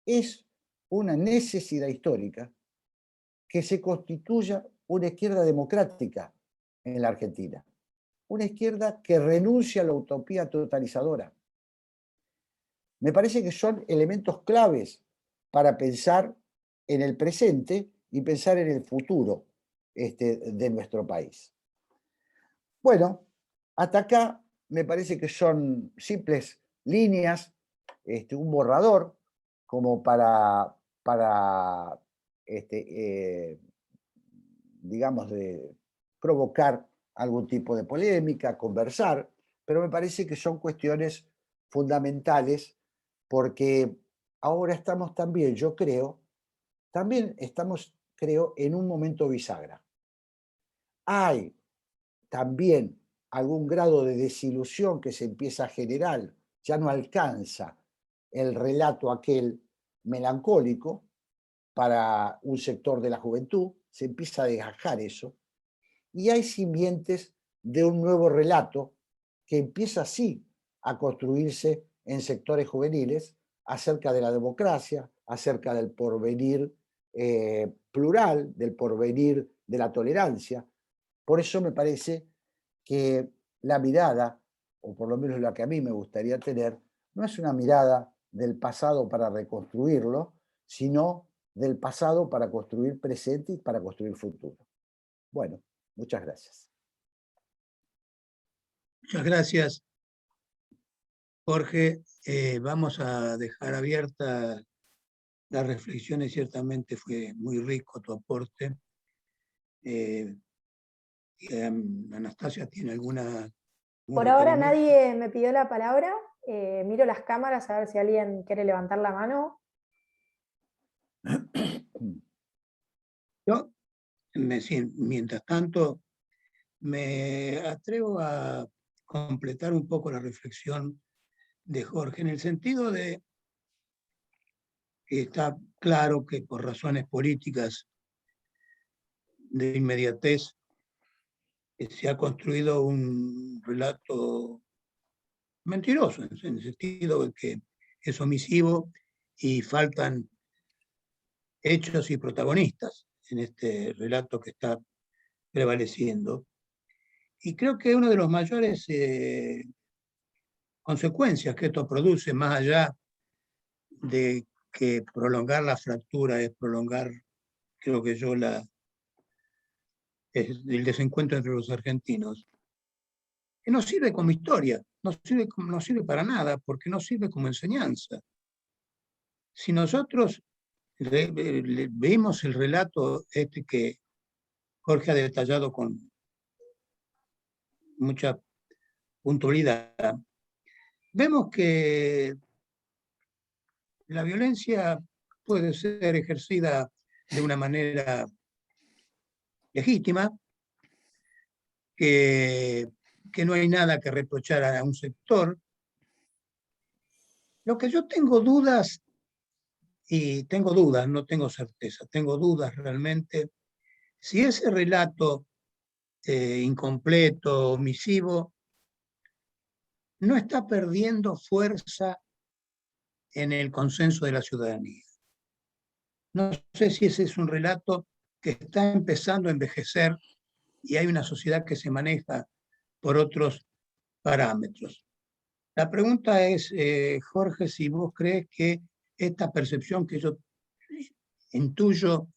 es una necesidad histórica que se constituya una izquierda democrática en la Argentina, una izquierda que renuncia a la utopía totalizadora. Me parece que son elementos claves para pensar en el presente y pensar en el futuro de nuestro país. Bueno, hasta acá me parece que son simples líneas, un borrador, como para digamos, de provocar algún tipo de polémica, conversar, pero me parece que son cuestiones fundamentales porque ahora estamos también, yo creo, también estamos, creo, en un momento bisagra. Hay también algún grado de desilusión que se empieza a generar, ya no alcanza el relato aquel melancólico para un sector de la juventud, se empieza a desgajar eso, y hay simientes de un nuevo relato que empieza así a construirse en sectores juveniles acerca de la democracia, acerca del porvenir plural, del porvenir de la tolerancia. Por eso me parece que la mirada, o por lo menos la que a mí me gustaría tener, no es una mirada del pasado para reconstruirlo, sino del pasado para construir presente y para construir futuro. Bueno, muchas gracias. Muchas gracias, Jorge. Vamos a dejar abierta las reflexiones. Ciertamente fue muy rico tu aporte. Anastasia, ¿tiene algún Por ahora requerimiento? nadie me pidió la palabra. Miro las cámaras a ver si alguien quiere levantar la mano. Yo, mientras tanto, me atrevo a completar un poco la reflexión de Jorge, en el sentido de que está claro que por razones políticas de inmediatez se ha construido un relato mentiroso, en el sentido de que es omisivo y faltan hechos y protagonistas en este relato que está prevaleciendo. Y creo que uno de los mayores consecuencias que esto produce, más allá de que prolongar la fractura es prolongar, creo que yo, el desencuentro entre los argentinos, que no sirve como historia, no sirve para nada, porque no sirve como enseñanza. Si nosotros vemos el relato este que Jorge ha detallado con mucha puntualidad, vemos que la violencia puede ser ejercida de una manera legítima, que no hay nada que reprochar a un sector. Lo que yo tengo dudas, no tengo certeza, tengo dudas realmente, si ese relato incompleto, omisivo, no está perdiendo fuerza en el consenso de la ciudadanía. No sé si ese es un relato que está empezando a envejecer y hay una sociedad que se maneja por otros parámetros. La pregunta es, Jorge, si vos crees que esta percepción que yo intuyo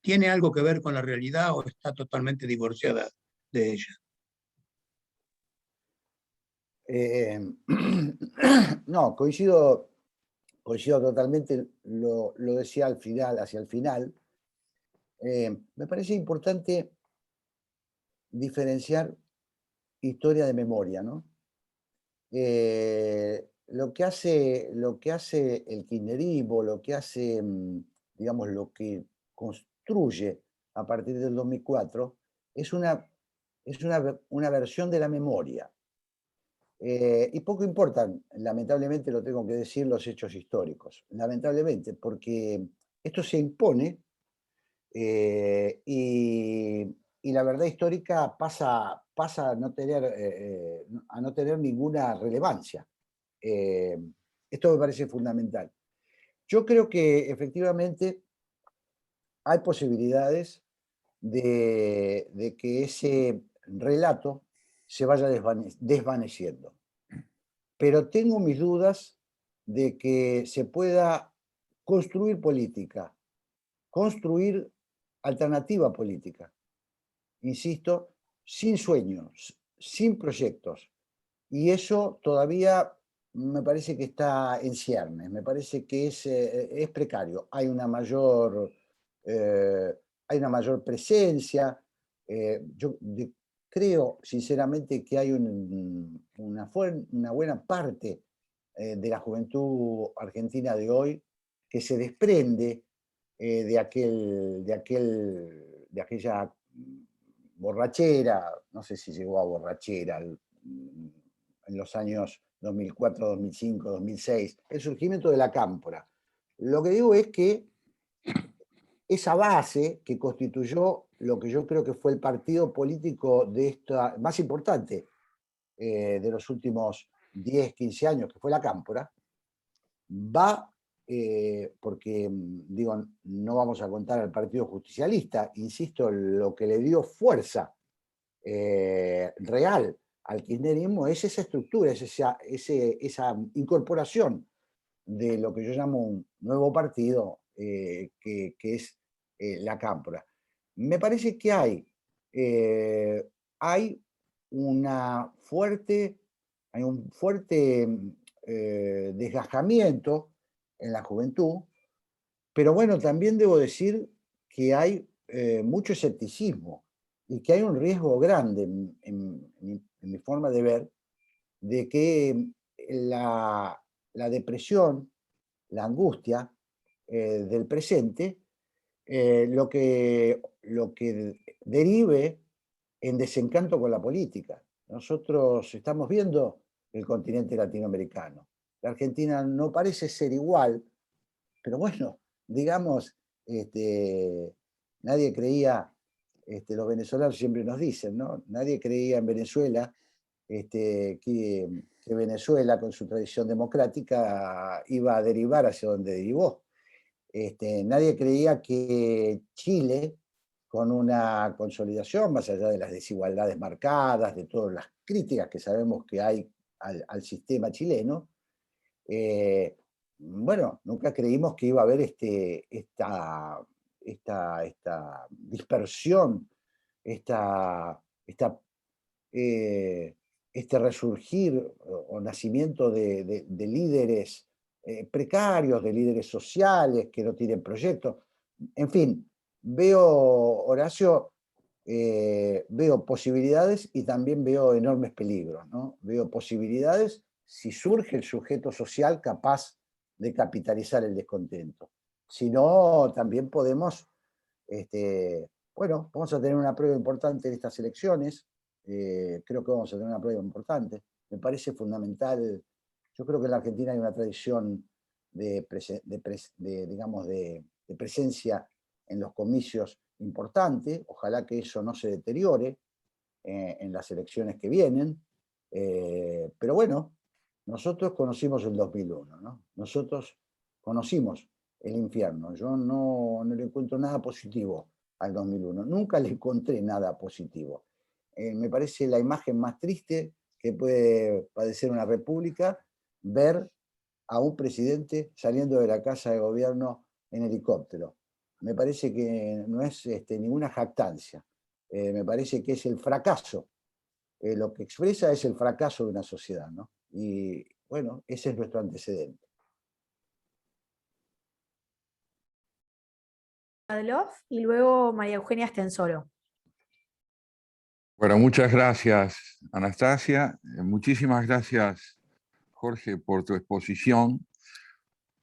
tiene algo que ver con la realidad o está totalmente divorciada de ella. No, coincido totalmente, lo decía al final, hacia el final. Me parece importante diferenciar historia de memoria, ¿no? Lo que hace el kirchnerismo, lo que hace, digamos, lo que construye a partir del 2004, es una versión de la memoria. Y poco importan, lamentablemente lo tengo que decir, los hechos históricos. Lamentablemente, porque esto se impone y la verdad histórica pasa a no tener ninguna relevancia. Esto me parece fundamental. Yo creo que efectivamente hay posibilidades de que ese relato se vaya desvaneciendo. Pero tengo mis dudas de que se pueda construir política, construir alternativa política, insisto, sin sueños, sin proyectos. Y eso todavía me parece que está en ciernes, me parece que es precario. Hay una mayor presencia. Yo creo sinceramente que hay una buena parte de la juventud argentina de hoy que se desprende de aquella borrachera, no sé si llegó a borrachera en los años 2004, 2005, 2006, el surgimiento de la cámpora. Lo que digo es que esa base que constituyó lo que yo creo que fue el partido político más importante de los últimos 10, 15 años, que fue la cámpora, va, porque digo, no vamos a contar al Partido Justicialista, insisto, lo que le dio fuerza real al kirchnerismo es esa estructura, es esa incorporación de lo que yo llamo un nuevo partido, que es la Cámpora. Me parece que hay un fuerte desgajamiento en la juventud, pero bueno, también debo decir que hay mucho escepticismo y que hay un riesgo grande en mi forma de ver de que la depresión, la angustia del presente, lo que derive en desencanto con la política. Nosotros estamos viendo el continente latinoamericano. La Argentina no parece ser igual, pero bueno, digamos, nadie creía, los venezolanos siempre nos dicen, ¿no? Nadie creía en Venezuela que Venezuela, con su tradición democrática, iba a derivar hacia donde derivó. Nadie creía que Chile, con una consolidación, más allá de las desigualdades marcadas, de todas las críticas que sabemos que hay al sistema chileno, bueno, nunca creímos que iba a haber esta dispersión, este resurgir o nacimiento de líderes precarios, de líderes sociales que no tienen proyectos. En fin, Horacio, veo posibilidades y también veo enormes peligros, ¿no? Veo posibilidades si surge el sujeto social capaz de capitalizar el descontento. Si no, también podemos, bueno, vamos a tener una prueba importante en estas elecciones. Creo que vamos a tener una prueba importante. Me parece fundamental. Yo creo que en la Argentina hay una tradición digamos, de presencia en los comicios importante. Ojalá que eso no se deteriore en las elecciones que vienen. Pero bueno, nosotros conocimos el 2001, ¿no? Nosotros conocimos el infierno. Yo no le encuentro nada positivo al 2001. Nunca le encontré nada positivo. Me parece la imagen más triste que puede padecer una república, ver a un presidente saliendo de la casa de gobierno en helicóptero. Me parece que no es ninguna jactancia. Me parece que es el fracaso. Lo que expresa es el fracaso de una sociedad, ¿no? Y bueno, ese es nuestro antecedente. Adlof y luego María Eugenia Stensoro. Bueno, muchas gracias, Anastasia. Muchísimas gracias, Jorge, por tu exposición.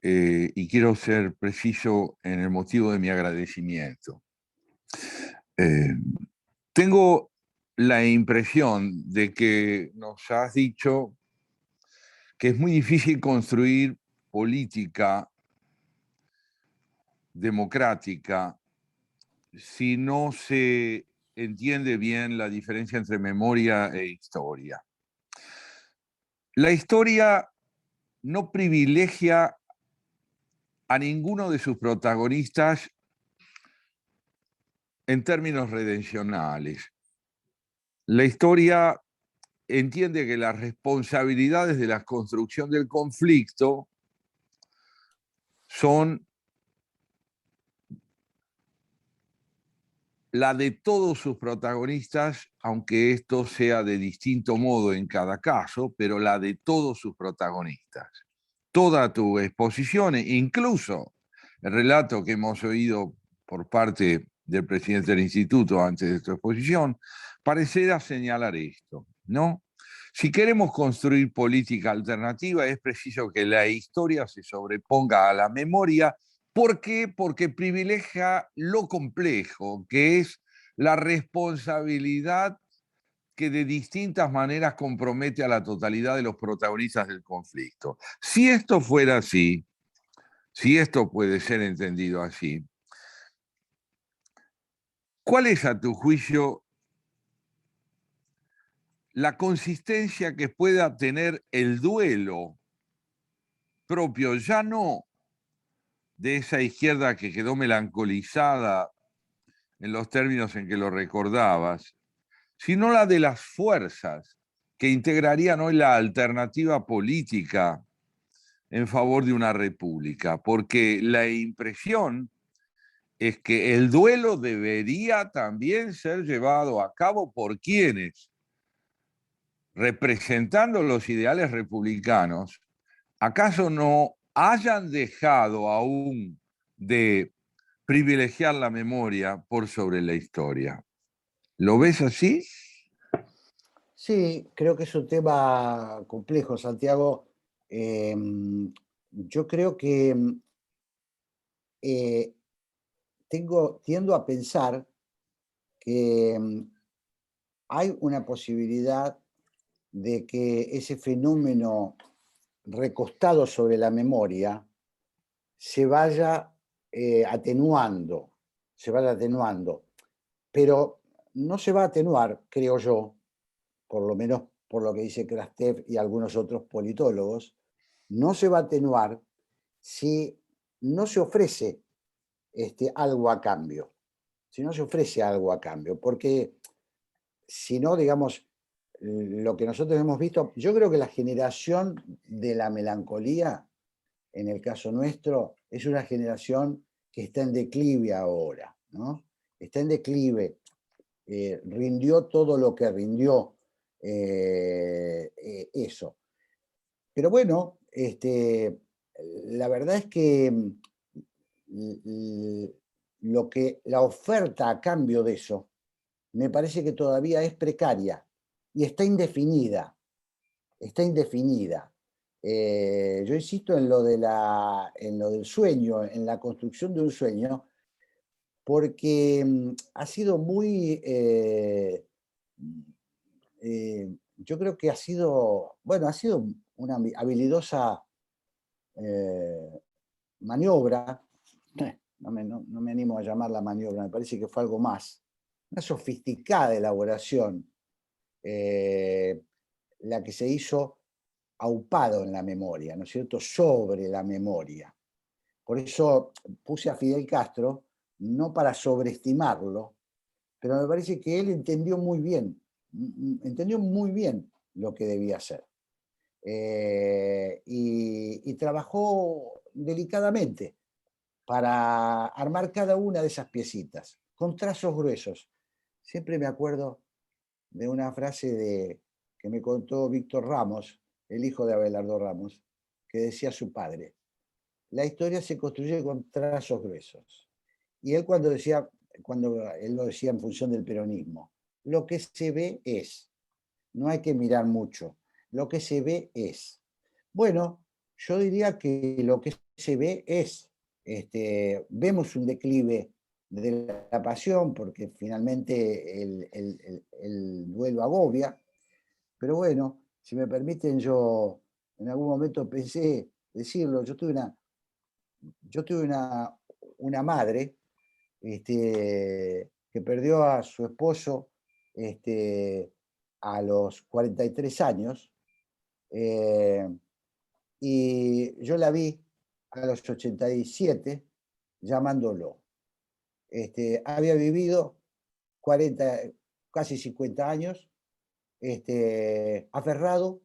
Y quiero ser preciso en el motivo de mi agradecimiento. Tengo la impresión de que nos has dicho que es muy difícil construir política democrática si no se entiende bien la diferencia entre memoria e historia. La historia no privilegia a ninguno de sus protagonistas en términos redencionales. La historia entiende que las responsabilidades de la construcción del conflicto son la de todos sus protagonistas, aunque esto sea de distinto modo en cada caso, pero la de todos sus protagonistas. Toda tu exposición, incluso el relato que hemos oído por parte del presidente del instituto antes de tu exposición, parecerá señalar esto, ¿no? Si queremos construir política alternativa, es preciso que la historia se sobreponga a la memoria. ¿Por qué? Porque privilegia lo complejo, que es la responsabilidad que de distintas maneras compromete a la totalidad de los protagonistas del conflicto. Si esto fuera así, si esto puede ser entendido así, ¿cuál es a tu juicio la consistencia que pueda tener el duelo propio, ya no de esa izquierda que quedó melancolizada en los términos en que lo recordabas, sino la de las fuerzas que integrarían hoy la alternativa política en favor de una república, porque la impresión es que el duelo debería también ser llevado a cabo por quienes, representando los ideales republicanos, ¿acaso no hayan dejado aún de privilegiar la memoria por sobre la historia? ¿Lo ves así? Sí, creo que es un tema complejo, Santiago. Yo creo que eh, tiendo a pensar que hay una posibilidad de que ese fenómeno recostado sobre la memoria se vaya atenuando, pero no se va a atenuar, creo yo, por lo menos por lo que dice Krastev y algunos otros politólogos, no se va a atenuar si no se ofrece algo a cambio, porque si no, digamos, lo que nosotros hemos visto, yo creo que la generación de la melancolía, en el caso nuestro, es una generación que está en declive ahora, ¿no? Está en declive, rindió todo lo que rindió eso. Pero bueno, la verdad es que la oferta a cambio de eso me parece que todavía es precaria y está indefinida. Yo insisto en lo del sueño, en la construcción de un sueño, porque ha sido muy, yo creo que ha sido una habilidosa maniobra, no me animo a llamarla maniobra, me parece que fue algo más, una sofisticada elaboración, la que se hizo aupado en la memoria, ¿no es cierto?, sobre la memoria. Por eso puse a Fidel Castro, no para sobreestimarlo, pero me parece que él entendió muy bien lo que debía hacer. Y trabajó delicadamente para armar cada una de esas piecitas, con trazos gruesos. Siempre me acuerdo de una frase que me contó Víctor Ramos, el hijo de Abelardo Ramos, que decía su padre: la historia se construye con trazos gruesos. Y él cuando él lo decía en función del peronismo, lo que se ve es, no hay que mirar mucho, lo que se ve es. Bueno, yo diría que lo que se ve es, vemos un declive de la pasión, porque finalmente el duelo agobia, pero bueno, si me permiten, yo en algún momento pensé decirlo, yo tuve una madre que perdió a su esposo a los 43 años, y yo la vi a los 87 llamándolo. Había vivido 40, casi 50 años, aferrado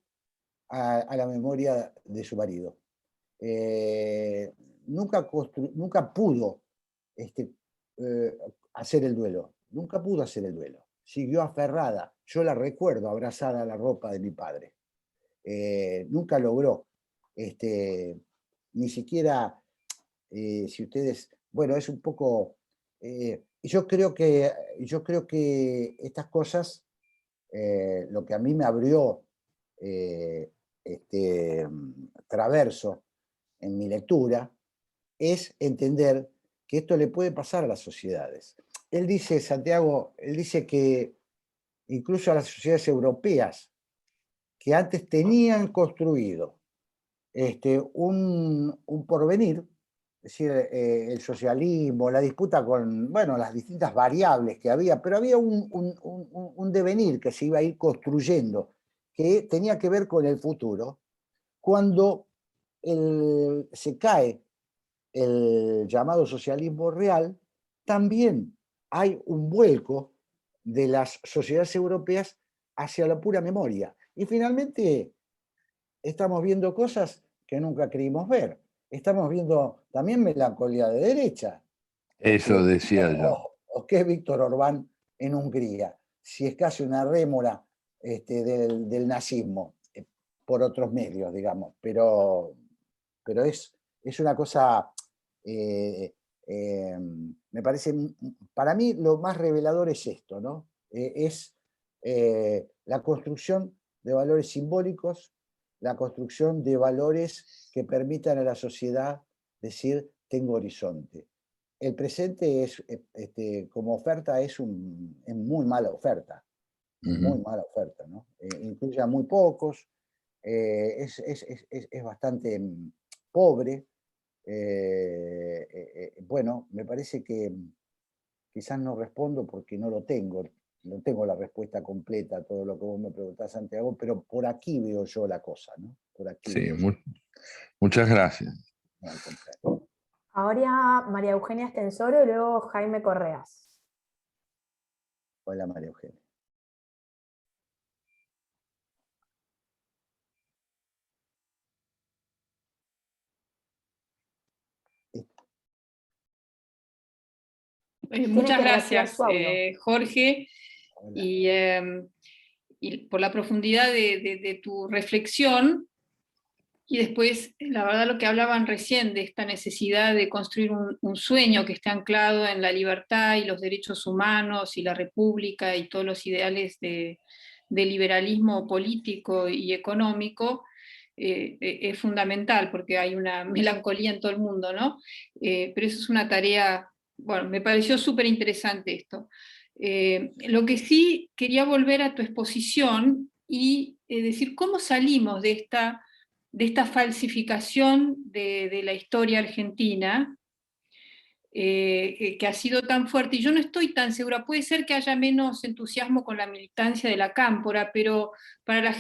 a la memoria de su marido. Nunca pudo hacer el duelo, siguió aferrada. Yo la recuerdo abrazada a la ropa de mi padre. Nunca logró, ni siquiera, si ustedes, bueno, es un poco, yo creo que estas cosas, lo que a mí me abrió traverso en mi lectura, es entender que esto le puede pasar a las sociedades. Él dice, Santiago, que incluso a las sociedades europeas, que antes tenían construido un porvenir, es decir, el socialismo, la disputa con, bueno, las distintas variables que había, pero había un devenir que se iba a ir construyendo, que tenía que ver con el futuro. Cuando se cae el llamado socialismo real, también hay un vuelco de las sociedades europeas hacia la pura memoria. Y finalmente estamos viendo cosas que nunca creímos ver. Estamos viendo también melancolía de derecha. Eso decía yo. O qué es Víctor Orbán en Hungría, si es casi una rémora del nazismo, por otros medios, digamos, pero es una cosa, me parece, para mí lo más revelador es esto, ¿no? Es la construcción de valores simbólicos, la construcción de valores que permitan a la sociedad decir, tengo horizonte. El presente es, como oferta es muy mala oferta, muy mala oferta, ¿no? Incluye a muy pocos, es bastante pobre. Bueno, me parece que quizás no respondo porque no tengo la respuesta completa a todo lo que vos me preguntás, Santiago, pero por aquí veo yo la cosa, ¿no? Por aquí Sí, veo yo. muchas gracias. No, al contrario. Ahora María Eugenia Estensoro y luego Jaime Correas. Hola, María Eugenia. Muchas que reactivar gracias, su audio. Jorge, Hola. y por la profundidad de tu reflexión. Y después, la verdad, lo que hablaban recién de esta necesidad de construir un sueño que esté anclado en la libertad y los derechos humanos y la república y todos los ideales de liberalismo político y económico, es fundamental porque hay una melancolía en todo el mundo, ¿no? Pero eso es una tarea, bueno, me pareció súper interesante esto. Lo que sí quería volver a tu exposición y decir cómo salimos de esta falsificación de la historia argentina, que ha sido tan fuerte, y yo no estoy tan segura, puede ser que haya menos entusiasmo con la militancia de la Cámpora, pero para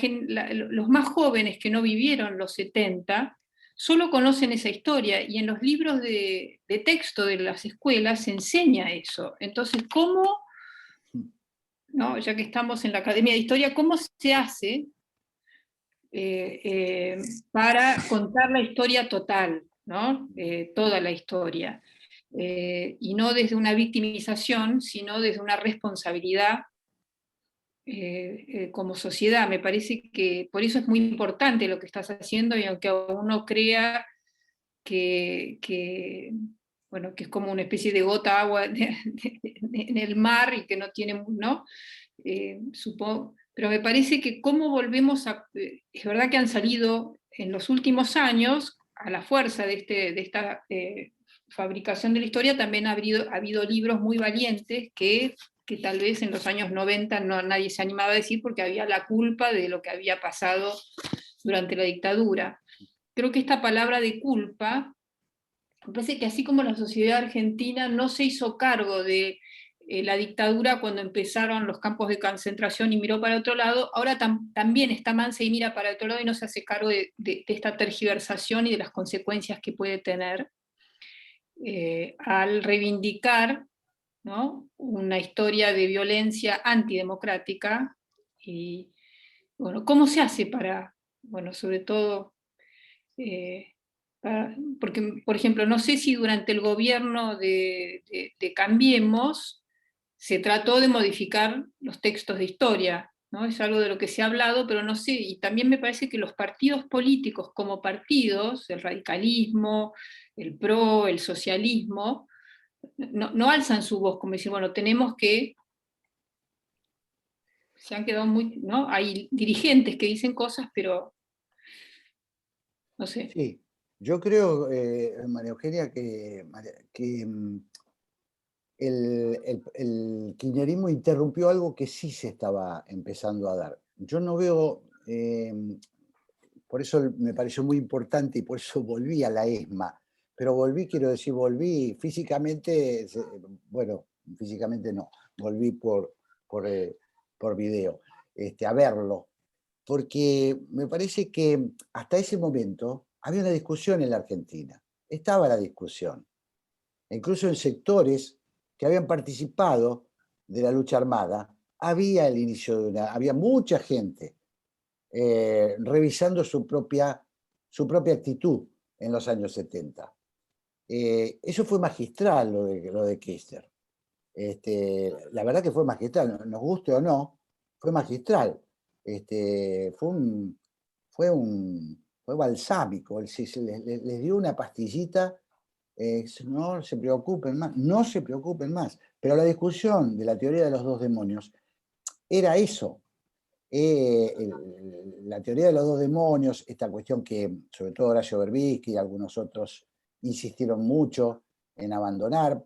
los más jóvenes que no vivieron los 70, solo conocen esa historia, y en los libros de texto de las escuelas se enseña eso. Entonces, ¿cómo, no, ya que estamos en la Academia de Historia, cómo se hace para contar la historia total, ¿no? Toda la historia? Y no desde una victimización, sino desde una responsabilidad como sociedad. Me parece que por eso es muy importante lo que estás haciendo, y aunque uno crea bueno, que es como una especie de gota de agua en el mar y que no tiene, ¿no? Supongo, pero me parece que cómo volvemos a... es verdad que han salido en los últimos años, a la fuerza de esta fabricación de la historia, también ha habido libros muy valientes que tal vez en los años 90 nadie se animaba a decir porque había la culpa de lo que había pasado durante la dictadura. Creo que esta palabra de culpa, me parece que así como la sociedad argentina no se hizo cargo de la dictadura cuando empezaron los campos de concentración y miró para otro lado, ahora también está mansa y mira para otro lado y no se hace cargo de esta tergiversación y de las consecuencias que puede tener al reivindicar, ¿no?, una historia de violencia antidemocrática. Y bueno, ¿cómo se hace para, bueno, sobre todo... porque, por ejemplo, no sé si durante el gobierno de Cambiemos se trató de modificar los textos de historia, ¿no? Es algo de lo que se ha hablado, pero no sé, y también me parece que los partidos políticos como partidos, el radicalismo, el PRO, el socialismo, no alzan su voz como decir, bueno, tenemos que... Se han quedado muy, ¿no? Hay dirigentes que dicen cosas, pero no sé. Sí, yo creo, María Eugenia, que el kirchnerismo interrumpió algo que sí se estaba empezando a dar. Yo no veo, por eso me pareció muy importante y por eso volví a la ESMA, pero quiero decir, volví físicamente, bueno, físicamente no, volví por video, a verlo, porque me parece que hasta ese momento había una discusión en la Argentina, estaba la discusión, incluso en sectores que habían participado de la lucha armada, había el inicio había mucha gente revisando su propia actitud en los años 70. Eso fue magistral, lo de Kirchner. La verdad que fue magistral, nos guste o no, fue magistral. Fue balsámico, les dio una pastillita, no se preocupen más, no se preocupen más. Pero la discusión de la teoría de los dos demonios era eso. La teoría de los dos demonios, esta cuestión que sobre todo Horacio Berbisky y algunos otros insistieron mucho en abandonar,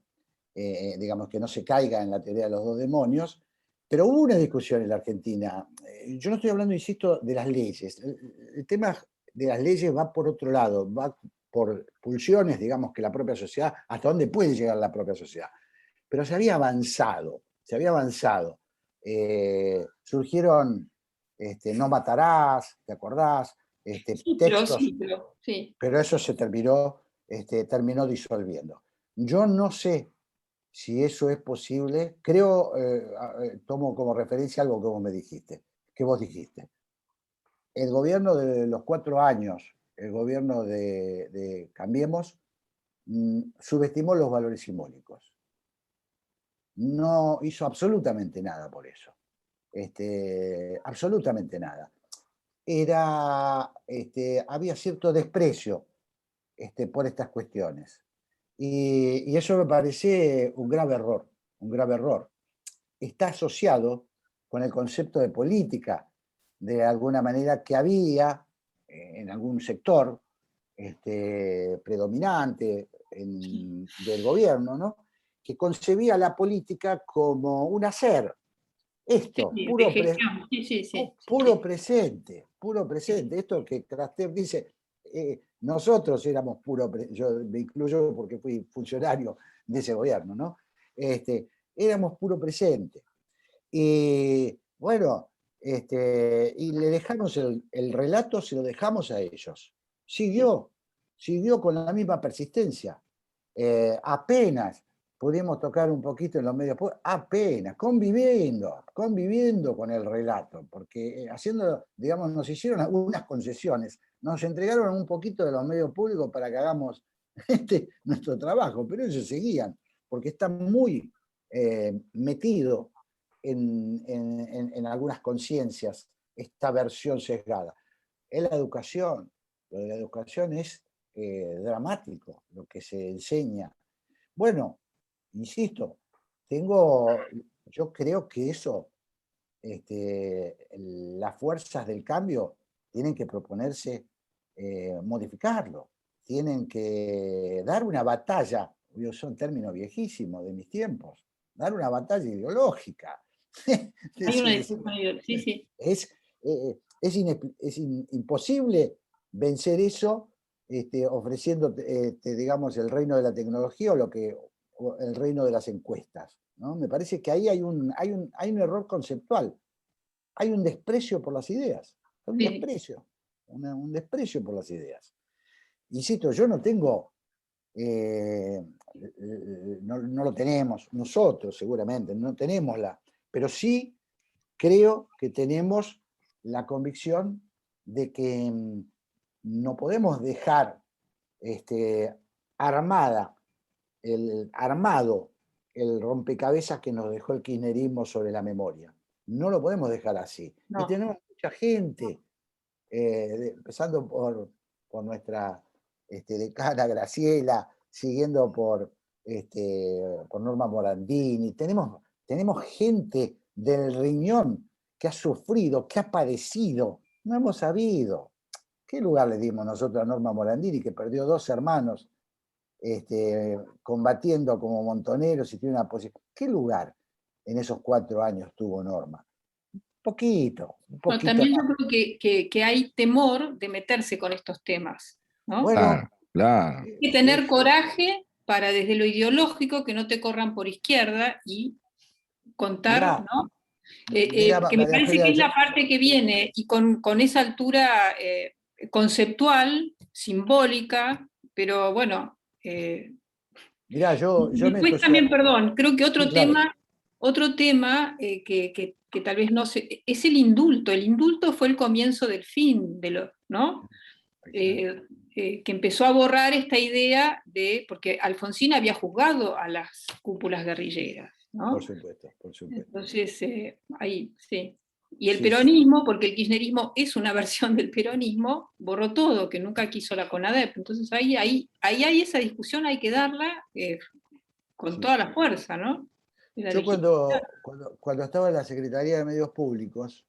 digamos que no se caiga en la teoría de los dos demonios, pero hubo una discusión en la Argentina. Yo no estoy hablando, insisto, de las leyes. El tema de las leyes va por otro lado, va por pulsiones, digamos, que la propia sociedad, hasta dónde puede llegar la propia sociedad. Pero se había avanzado. Surgieron no matarás, ¿te acordás? Sí, Textos, sí. pero eso se terminó disolviendo. Yo no sé si eso es posible. Creo, tomo como referencia algo que vos dijiste. El gobierno de los 4 años, el gobierno de Cambiemos, subestimó los valores simbólicos. No hizo absolutamente nada por eso. Absolutamente nada. Había cierto desprecio por estas cuestiones. Y eso me parece un grave error. Está asociado con el concepto de política, de alguna manera, que había en algún sector predominante del gobierno, ¿no? Que concebía la política como un hacer. Esto, puro presente. Esto que Krastev dice, nosotros éramos yo me incluyo porque fui funcionario de ese gobierno, ¿no? Éramos puro presente. Y bueno, y le dejamos el relato, se lo dejamos a ellos. Siguió con la misma persistencia. Apenas pudimos tocar un poquito en los medios, apenas, conviviendo con el relato, porque haciendo, digamos, nos hicieron algunas concesiones, nos entregaron un poquito de los medios públicos para que hagamos nuestro trabajo, pero ellos seguían, porque están muy metido en algunas conciencias esta versión sesgada. Es la educación, lo de la educación es dramático, lo que se enseña. Bueno, insisto, yo creo que eso, las fuerzas del cambio tienen que proponerse modificarlo, tienen que dar una batalla, son términos viejísimos de mis tiempos, dar una batalla ideológica. Hay una discusión ideológica, sí. Es imposible vencer eso ofreciendo, digamos, el reino de la tecnología o el reino de las encuestas, ¿no? Me parece que ahí hay un error conceptual, hay un desprecio por las ideas, un desprecio por las ideas. Insisto, yo no tengo, no lo tenemos, nosotros seguramente no tenemos pero sí creo que tenemos la convicción de que no podemos dejar armado el rompecabezas que nos dejó el kirchnerismo sobre la memoria. No lo podemos dejar así. No. Y tenemos mucha gente, empezando por nuestra decana Graciela, siguiendo por Norma Morandini. Tenemos gente del riñón que ha sufrido, que ha padecido. No hemos sabido. ¿Qué lugar le dimos nosotros a Norma Morandini, que perdió 2 hermanos combatiendo como montoneros y tiene una posición? ¿Qué lugar en esos 4 años tuvo Norma? Un poquito. No, también yo creo que hay temor de meterse con estos temas, ¿no? Bueno, claro. Hay que tener coraje para, desde lo ideológico, que no te corran por izquierda y contar, ¿no? Que me parece que es la parte que viene, y con esa altura conceptual, simbólica, pero bueno. Mirá, yo después también, perdón, creo que otro otro tema que tal vez no se... es el indulto. El indulto fue el comienzo del fin, ¿no? Que empezó a borrar esta idea de... porque Alfonsín había juzgado a las cúpulas guerrilleras, ¿no? Por supuesto, por supuesto. Entonces, ahí, sí. Y el Sí, peronismo, porque el kirchnerismo es una versión del peronismo, borró todo, que nunca quiso la CONADEP. Entonces ahí hay esa discusión, hay que darla con sí, toda sí. la fuerza, ¿no? De la Yo legitimidad. cuando estaba en la Secretaría de Medios Públicos,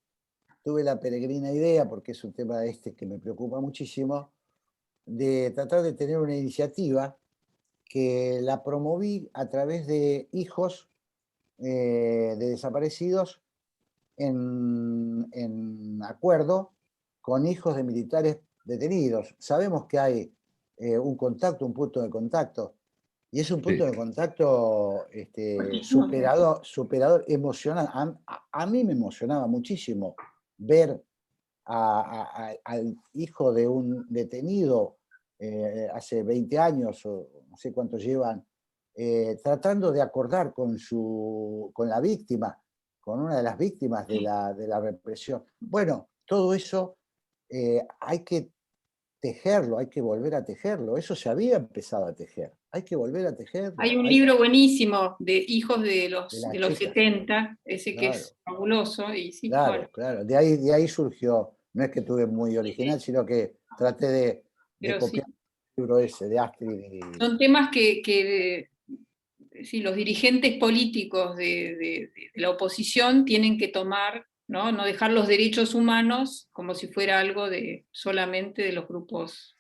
tuve la peregrina idea, porque es un tema que me preocupa muchísimo, de tratar de tener una iniciativa que la promoví a través de hijos de desaparecidos en acuerdo con hijos de militares detenidos. Sabemos que hay un contacto, un punto de contacto, y es un punto Sí. de contacto superador, emocional. A mí me emocionaba muchísimo ver al hijo de un detenido hace 20 años, o no sé cuánto llevan, tratando de acordar con la víctima, con una de las víctimas de la represión. Bueno, todo eso hay que tejerlo, hay que volver a tejerlo. Eso se había empezado a tejer. Hay que volver a tejerlo. Hay un Hay libro buenísimo de hijos de de los, las de los chicas. 70, ese que Claro, es fabuloso, y sí, bueno, claro, claro. De ahí surgió. No es que tuve muy original, sino que traté de pero sí, copiar el libro ese de Astrid. son temas que sí, los dirigentes políticos de la oposición tienen que tomar, ¿no? No dejar los derechos humanos como si fuera algo solamente de los grupos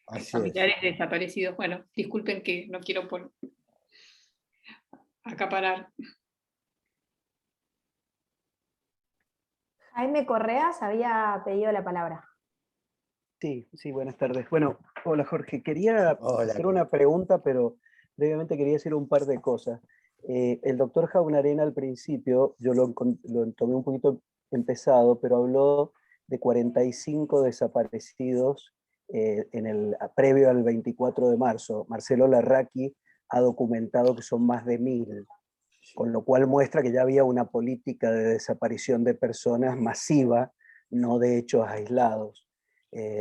Así es. familiares desaparecidos. Bueno, disculpen que no quiero acaparar. Jaime Correas había pedido la palabra. Sí, sí, buenas tardes. Bueno, hola Jorge, quería Hola, hacer ¿cómo una estás? pregunta, pero brevemente quería decir un par de cosas. El doctor Jaunarena al principio, yo lo tomé un poquito empezado, pero habló de 45 desaparecidos previo al 24 de marzo. Marcelo Larraqui ha documentado que son más de 1000, con lo cual muestra que ya había una política de desaparición de personas masiva, no de hechos aislados.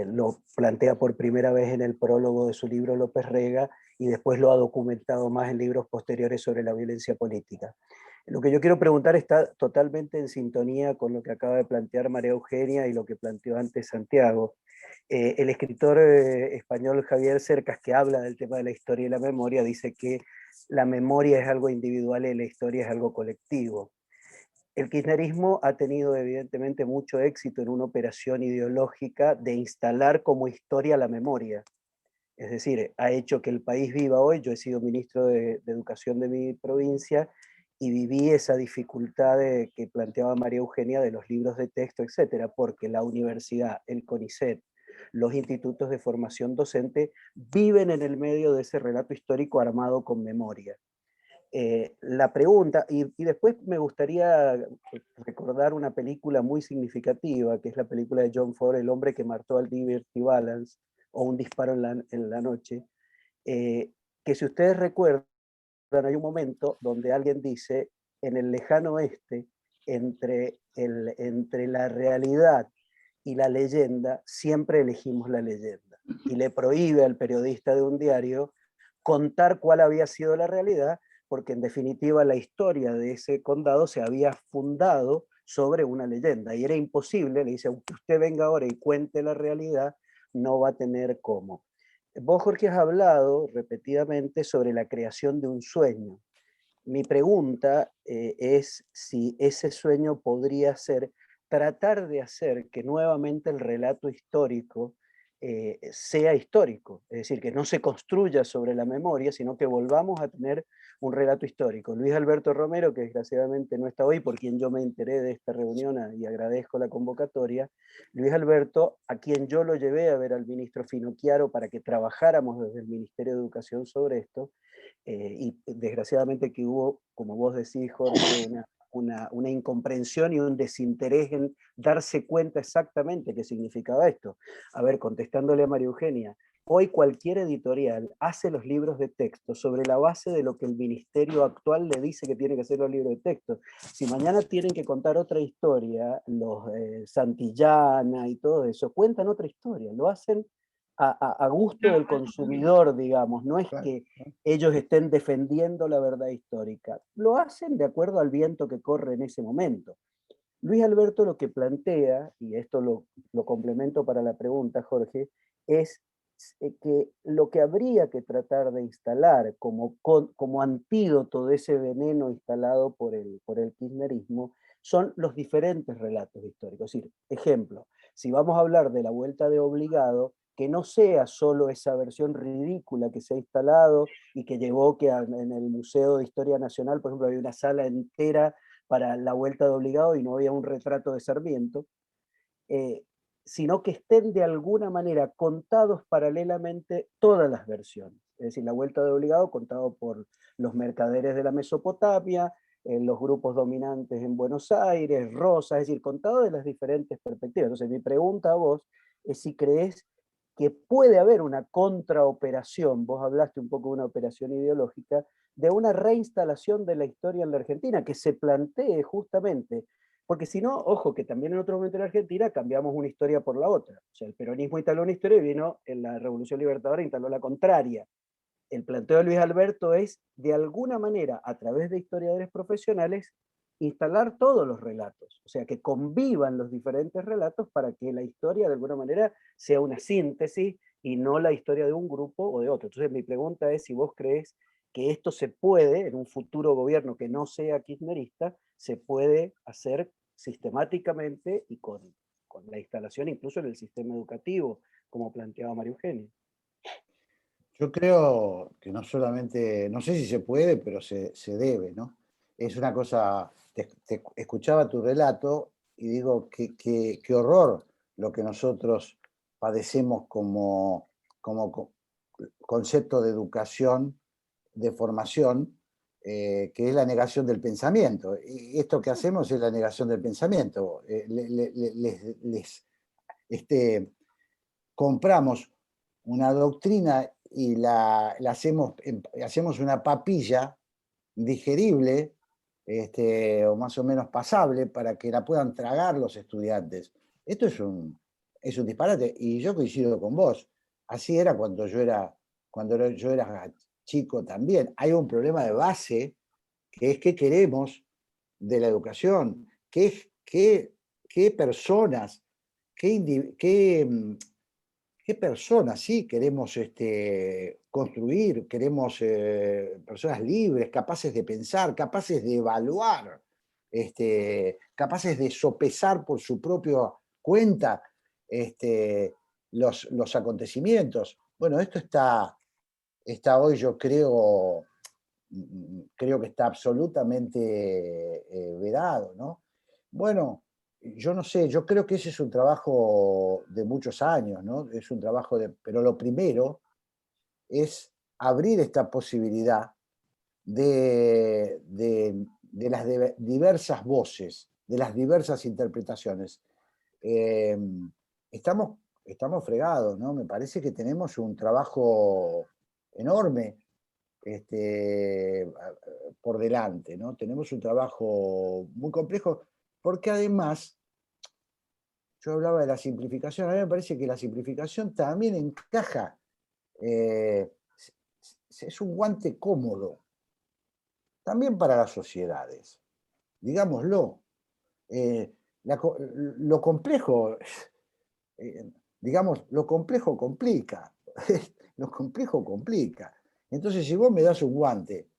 Lo plantea por primera vez en el prólogo de su libro López Rega y después lo ha documentado más en libros posteriores sobre la violencia política. Lo que yo quiero preguntar está totalmente en sintonía con lo que acaba de plantear María Eugenia y lo que planteó antes Santiago. El escritor español Javier Cercas, que habla del tema de la historia y la memoria, dice que la memoria es algo individual y la historia es algo colectivo. El kirchnerismo ha tenido evidentemente mucho éxito en una operación ideológica de instalar como historia la memoria. Es decir, ha hecho que el país viva hoy. Yo he sido ministro de Educación de mi provincia y viví esa dificultad que planteaba María Eugenia de los libros de texto, etcétera, porque la universidad, el CONICET, los institutos de formación docente viven en el medio de ese relato histórico armado con memoria. La pregunta, y después me gustaría recordar una película muy significativa, que es la película de John Ford, El hombre que mató al Liberty Balance, o Un disparo en la noche, que si ustedes recuerdan, hay un momento donde alguien dice, en el lejano oeste, entre la realidad y la leyenda, siempre elegimos la leyenda. Y le prohíbe al periodista de un diario contar cuál había sido la realidad, porque en definitiva la historia de ese condado se había fundado sobre una leyenda, y era imposible, le dice, aunque usted venga ahora y cuente la realidad, no va a tener cómo. Vos, Jorge, has hablado repetidamente sobre la creación de un sueño. Mi pregunta es si ese sueño podría ser tratar de hacer que nuevamente el relato histórico sea histórico, es decir, que no se construya sobre la memoria, sino que volvamos a tener un relato histórico. Luis Alberto Romero, que desgraciadamente no está hoy, por quien yo me enteré de esta reunión y agradezco la convocatoria, Luis Alberto, a quien yo lo llevé a ver al ministro Finocchiaro para que trabajáramos desde el Ministerio de Educación sobre esto, y desgraciadamente que hubo, como vos decís, Jorge, una incomprensión y un desinterés en darse cuenta exactamente qué significaba esto. A ver, contestándole a María Eugenia, Hoy cualquier editorial hace los libros de texto sobre la base de lo que el ministerio actual le dice que tiene que ser los libros de texto. Si mañana tienen que contar otra historia, los Santillana y todo eso, cuentan otra historia, lo hacen a gusto del consumidor, digamos, no es que ellos estén defendiendo la verdad histórica, lo hacen de acuerdo al viento que corre en ese momento. Luis Alberto lo que plantea, y esto lo complemento para la pregunta, Jorge, es que lo que habría que tratar de instalar como antídoto de ese veneno instalado por el kirchnerismo son los diferentes relatos históricos. Es decir, ejemplo, si vamos a hablar de la vuelta de Obligado, que no sea solo esa versión ridícula que se ha instalado y que llevó que en el Museo de Historia Nacional, por ejemplo, había una sala entera para la vuelta de Obligado y no había un retrato de Sarmiento, sino que estén de alguna manera contados paralelamente todas las versiones. Es decir, la vuelta de Obligado contado por los mercaderes de la Mesopotamia, los grupos dominantes en Buenos Aires, Rosa, es decir, contado de las diferentes perspectivas. Entonces mi pregunta a vos es si crees que puede haber una contraoperación, vos hablaste un poco de una operación ideológica, de una reinstalación de la historia en la Argentina, que se plantee justamente, porque si no, ojo, que también en otro momento en la Argentina cambiamos una historia por la otra. O sea, el peronismo instaló una historia y vino en la Revolución Libertadora e instaló la contraria. El planteo de Luis Alberto es, de alguna manera, a través de historiadores profesionales, instalar todos los relatos, o sea, que convivan los diferentes relatos para que la historia, de alguna manera, sea una síntesis y no la historia de un grupo o de otro. Entonces, mi pregunta es si vos crees que esto se puede, en un futuro gobierno que no sea kirchnerista, se puede hacer sistemáticamente y con la instalación incluso en el sistema educativo, como planteaba María Eugenia. Yo creo que no solamente, no sé si se puede, pero se debe, ¿no? Es una cosa, escuchaba tu relato y digo, qué horror lo que nosotros padecemos como concepto de educación, de formación, que es la negación del pensamiento. Y esto que hacemos es la negación del pensamiento. Compramos una doctrina y la hacemos una papilla digerible, o más o menos pasable, para que la puedan tragar los estudiantes. Esto es un disparate, y yo coincido con vos. Así era cuando yo era chico también. Hay un problema de base, que es qué queremos de la educación, qué personas, qué personas sí queremos construir, queremos personas libres, capaces de pensar, capaces de evaluar, capaces de sopesar por su propia cuenta los acontecimientos. Bueno, esto está hoy, yo creo que está absolutamente vedado, ¿no? Bueno, yo no sé, yo creo que ese es un trabajo de muchos años, ¿no? Es un trabajo pero lo primero es abrir esta posibilidad de las diversas voces, de las diversas interpretaciones. Estamos fregados, ¿no? Me parece que tenemos un trabajo enorme por delante, ¿no? Tenemos un trabajo muy complejo, porque además, yo hablaba de la simplificación, a mí me parece que la simplificación también encaja, es un guante cómodo, también para las sociedades, digámoslo. Lo complejo, digamos, lo complejo complica, lo complejo complica. Entonces, si vos me das un guante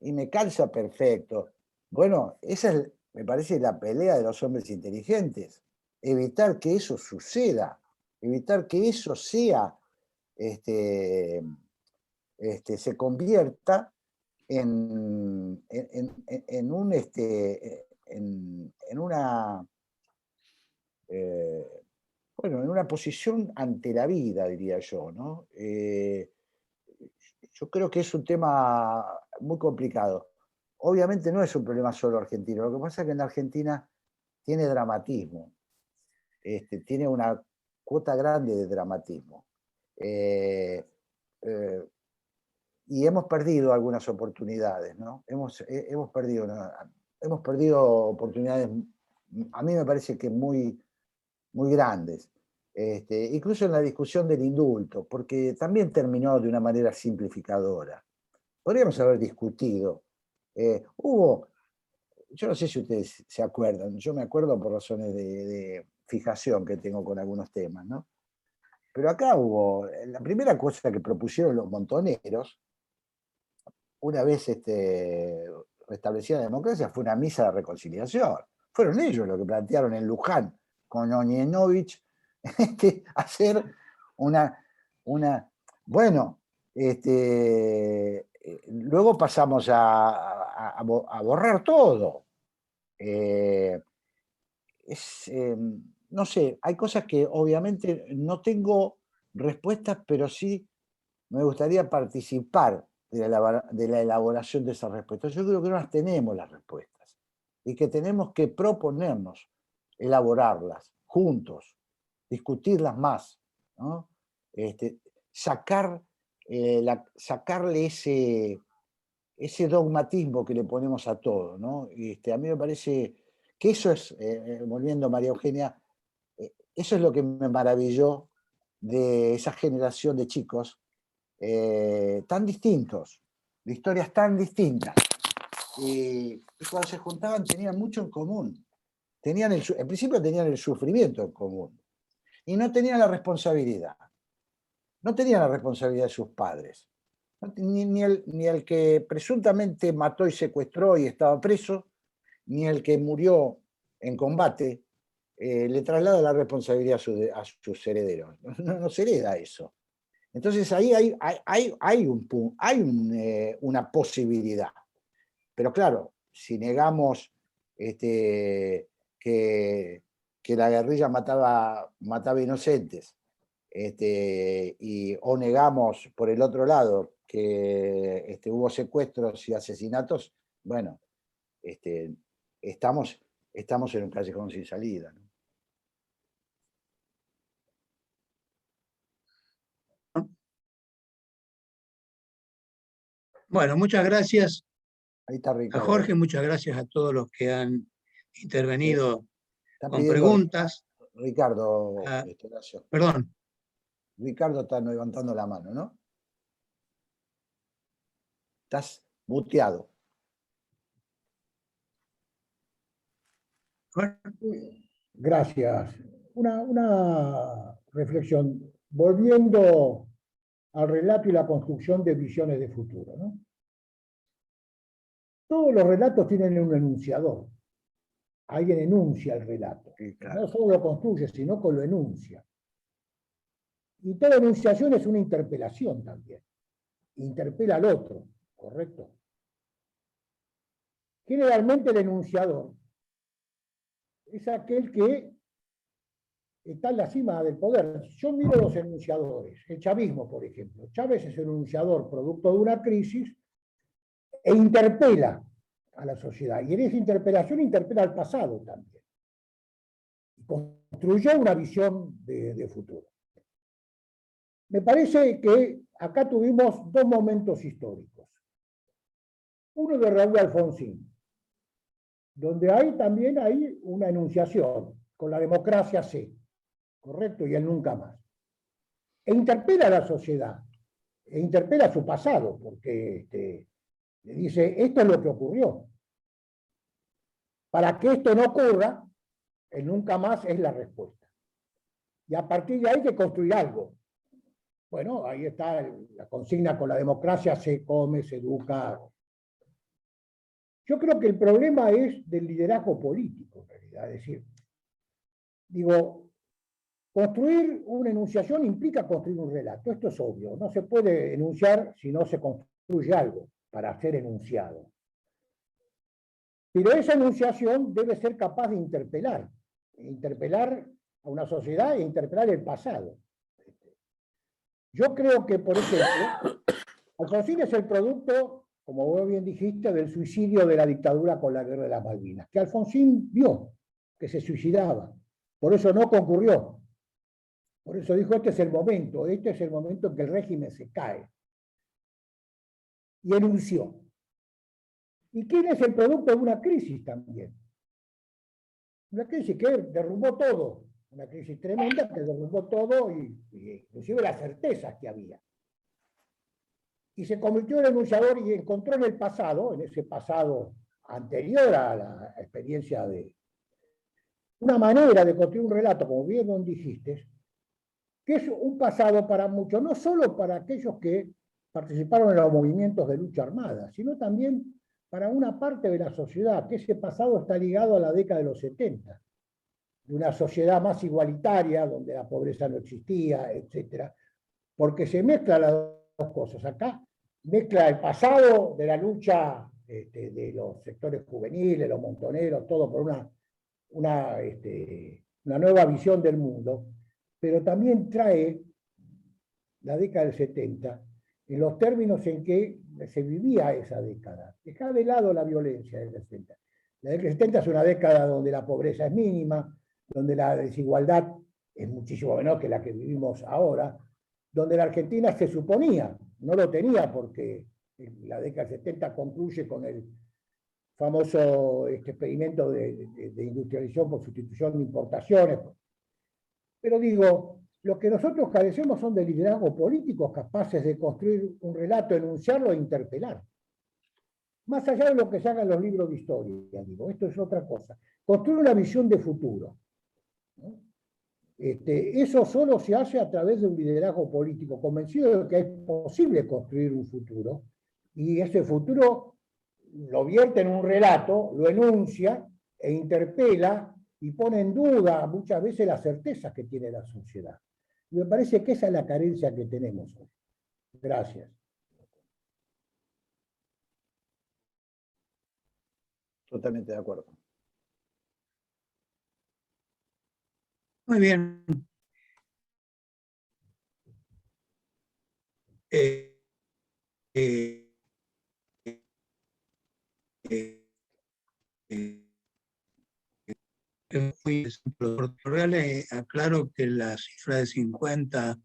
y me calza perfecto, bueno, esa es, me parece, la pelea de los hombres inteligentes. Evitar que eso suceda, evitar que eso sea, se convierta en una, bueno, en una posición ante la vida, diría yo, ¿no? Yo creo que es un tema muy complicado. Obviamente no es un problema solo argentino, lo que pasa es que en la Argentina tiene dramatismo, tiene una cuota grande de dramatismo. Y hemos perdido algunas oportunidades, ¿no? Hemos perdido oportunidades, a mí me parece que muy grandes. Incluso en la discusión del indulto, porque también terminó de una manera simplificadora. Podríamos haber discutido. Yo no sé si ustedes se acuerdan, yo me acuerdo por razones de fijación que tengo con algunos temas, ¿no? Pero acá hubo, la primera cosa que propusieron los montoneros, una vez restablecida la democracia, fue una misa de reconciliación. Fueron ellos los que plantearon en Luján con Oñenovich hacer bueno, luego pasamos a borrar todo. No sé, hay cosas que obviamente no tengo respuestas, pero sí me gustaría participar de la elaboración de esas respuestas. Yo creo que no las tenemos las respuestas y que tenemos que proponernos elaborarlas juntos, discutirlas más, ¿no? Sacarle ese dogmatismo que le ponemos a todo, ¿no? A mí me parece que eso es, volviendo a María Eugenia, eso es lo que me maravilló de esa generación de chicos tan distintos, de historias tan distintas. Y cuando se juntaban tenían mucho en común. En principio tenían el sufrimiento en común. Y no tenían la responsabilidad. No tenían la responsabilidad de sus padres. Ni el que presuntamente mató y secuestró y estaba preso, ni el que murió en combate, le traslada la responsabilidad a sus herederos. No se hereda eso. Entonces ahí hay una posibilidad. Pero claro, si negamos que la guerrilla mataba inocentes, o negamos por el otro lado que hubo secuestros y asesinatos, bueno, estamos en un callejón sin salida, ¿no? Bueno, muchas gracias Ahí está a Ricardo. Jorge, muchas gracias a todos los que han intervenido Está con pidiendo preguntas. Ricardo, Perdón. Ricardo está levantando la mano, ¿no? Estás muteado. Gracias. Una reflexión. Volviendo al relato y la construcción de visiones de futuro, ¿no? Todos los relatos tienen un enunciador. Alguien enuncia el relato. Sí, claro. No solo lo construye, sino que lo enuncia. Y toda enunciación es una interpelación también. Interpela al otro, ¿correcto? Generalmente el enunciador es aquel que está en la cima del poder. Yo miro los enunciadores. El chavismo, por ejemplo. Chávez es el enunciador producto de una crisis e interpela a la sociedad. Y en esa interpelación interpela al pasado también. Y construyó una visión de futuro. Me parece que acá tuvimos dos momentos históricos. Uno de Raúl Alfonsín, donde también hay una enunciación, con la democracia sí, correcto, y el nunca más. E interpela a la sociedad, e interpela a su pasado, porque le dice, esto es lo que ocurrió. Para que esto no ocurra, el nunca más es la respuesta. Y a partir de ahí hay que construir algo. Bueno, ahí está la consigna: con la democracia se come, se educa. Yo creo que el problema es del liderazgo político, en realidad. Es decir, construir una enunciación implica construir un relato. Esto es obvio. No se puede enunciar si no se construye algo para ser enunciado. Pero esa enunciación debe ser capaz de interpelar a una sociedad e interpelar el pasado. Yo creo que, por ejemplo, Alfonsín es el producto, como vos bien dijiste, del suicidio de la dictadura con la guerra de las Malvinas, que Alfonsín vio que se suicidaba, por eso no concurrió. Por eso dijo, este es el momento en que el régimen se cae. Y enunció. ¿Y quién es el producto de una crisis también? Una crisis que derrumbó todo, una crisis tremenda que derrumbó todo, y inclusive las certezas que había. Y se convirtió en enunciador y encontró en el pasado, en ese pasado anterior a la experiencia de una manera de construir un relato, como bien dijiste, que es un pasado para muchos, no solo para aquellos que participaron en los movimientos de lucha armada, sino también para una parte de la sociedad, que ese pasado está ligado a la década de los 70, de una sociedad más igualitaria, donde la pobreza no existía, etc. Porque se mezclan las dos cosas. Acá mezcla el pasado de la lucha de los sectores juveniles, los montoneros, todo por una nueva visión del mundo, pero también trae la década del 70 en los términos en que se vivía esa década. Deja de lado la violencia del 70. La década del 70 es una década donde la pobreza es mínima, donde la desigualdad es muchísimo menor que la que vivimos ahora, donde la Argentina se suponía, no lo tenía porque la década del 70 concluye con el famoso experimento de industrialización por sustitución de importaciones. Pero digo, lo que nosotros carecemos son de liderazgos políticos capaces de construir un relato, enunciarlo e interpelar. Más allá de lo que se haga en los libros de historia, digo, esto es otra cosa. Construir una visión de futuro, ¿no? Eso solo se hace a través de un liderazgo político, convencido de que es posible construir un futuro, y ese futuro lo vierte en un relato, lo enuncia e interpela y pone en duda muchas veces las certezas que tiene la sociedad. Y me parece que esa es la carencia que tenemos hoy. Gracias. Totalmente de acuerdo. Muy bien. Aclaro que la cifra de 50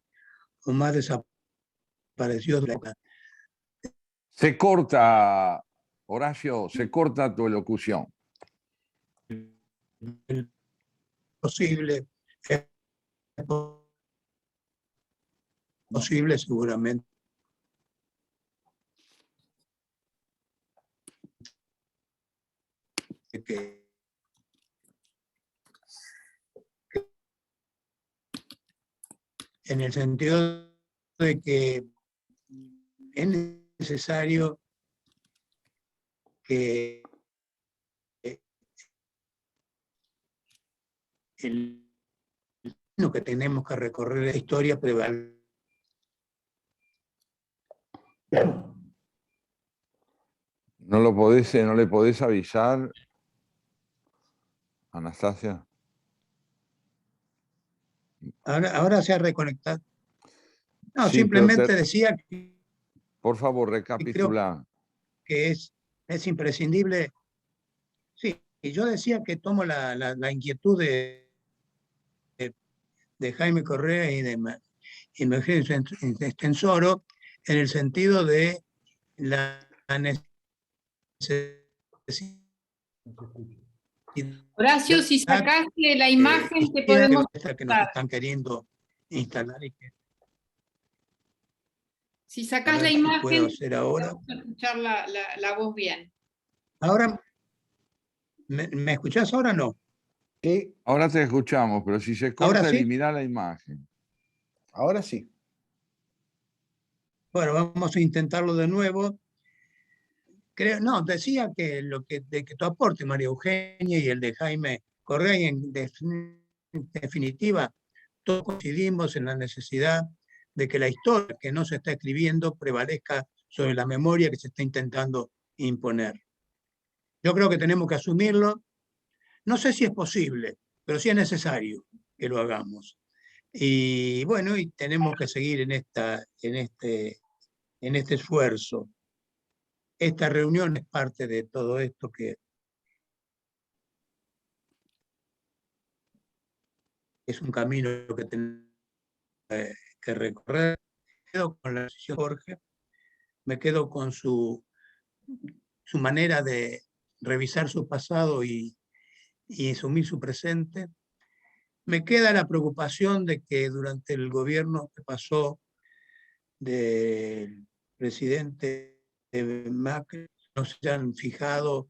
o más desaparecidos. Se corta, Horacio, se corta tu elocución. Posible, es posible seguramente que en el sentido de que es necesario que el camino que tenemos que recorrer la historia prevalezca. ¿No le podés avisar, Anastasia? Ahora se ha reconectado. No, Sí, simplemente decía que por favor, creo recapitula. que es imprescindible. Sí, y yo decía que tomo la inquietud de Jaime Correa y de Mercedes Estenssoro en el sentido de la necesidad. Horacio, si sacaste la imagen, te podemos que nos están queriendo instalar. Y que, si sacás la imagen, puedo hacer ahora. vamos a escuchar la voz bien. Ahora, ¿me escuchás ahora o no? Sí. Ahora te escuchamos, pero si se corta, ¿sí? elimina la imagen. Ahora sí. Bueno, vamos a intentarlo de nuevo. Decía que de que tu aporte, María Eugenia, y el de Jaime Correa, y en definitiva, todos coincidimos en la necesidad de que la historia que no se está escribiendo prevalezca sobre la memoria que se está intentando imponer. Yo creo que tenemos que asumirlo. No sé si es posible, pero sí es necesario que lo hagamos. Y bueno, y tenemos que seguir en este esfuerzo. Esta reunión es parte de todo esto que es un camino que tenemos que recorrer. Me quedo con la decisión de Jorge, me quedo con su manera de revisar su pasado y asumir su presente. Me queda la preocupación de que durante el gobierno que pasó del presidente Macri no se hayan fijado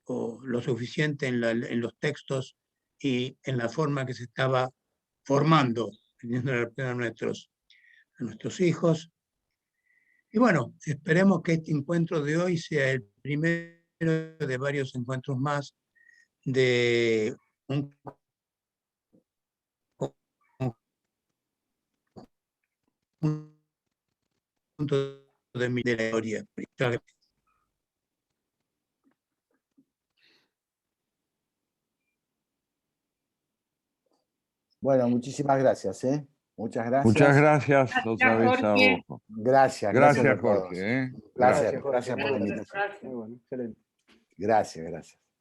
lo suficiente en los textos y en la forma que se estaba formando, teniendo a nuestros hijos. Y bueno, esperemos que este encuentro de hoy sea el primero de varios encuentros más de un punto de mi historia. Bueno, muchísimas gracias, ¿eh? Muchas gracias. Muchas gracias otra vez a Jorge. vos. Gracias, Gracias, a todos. Jorge. Gracias, Jorge. gracias por la Muy bueno, invitación. muy bueno, excelente. Gracias, gracias.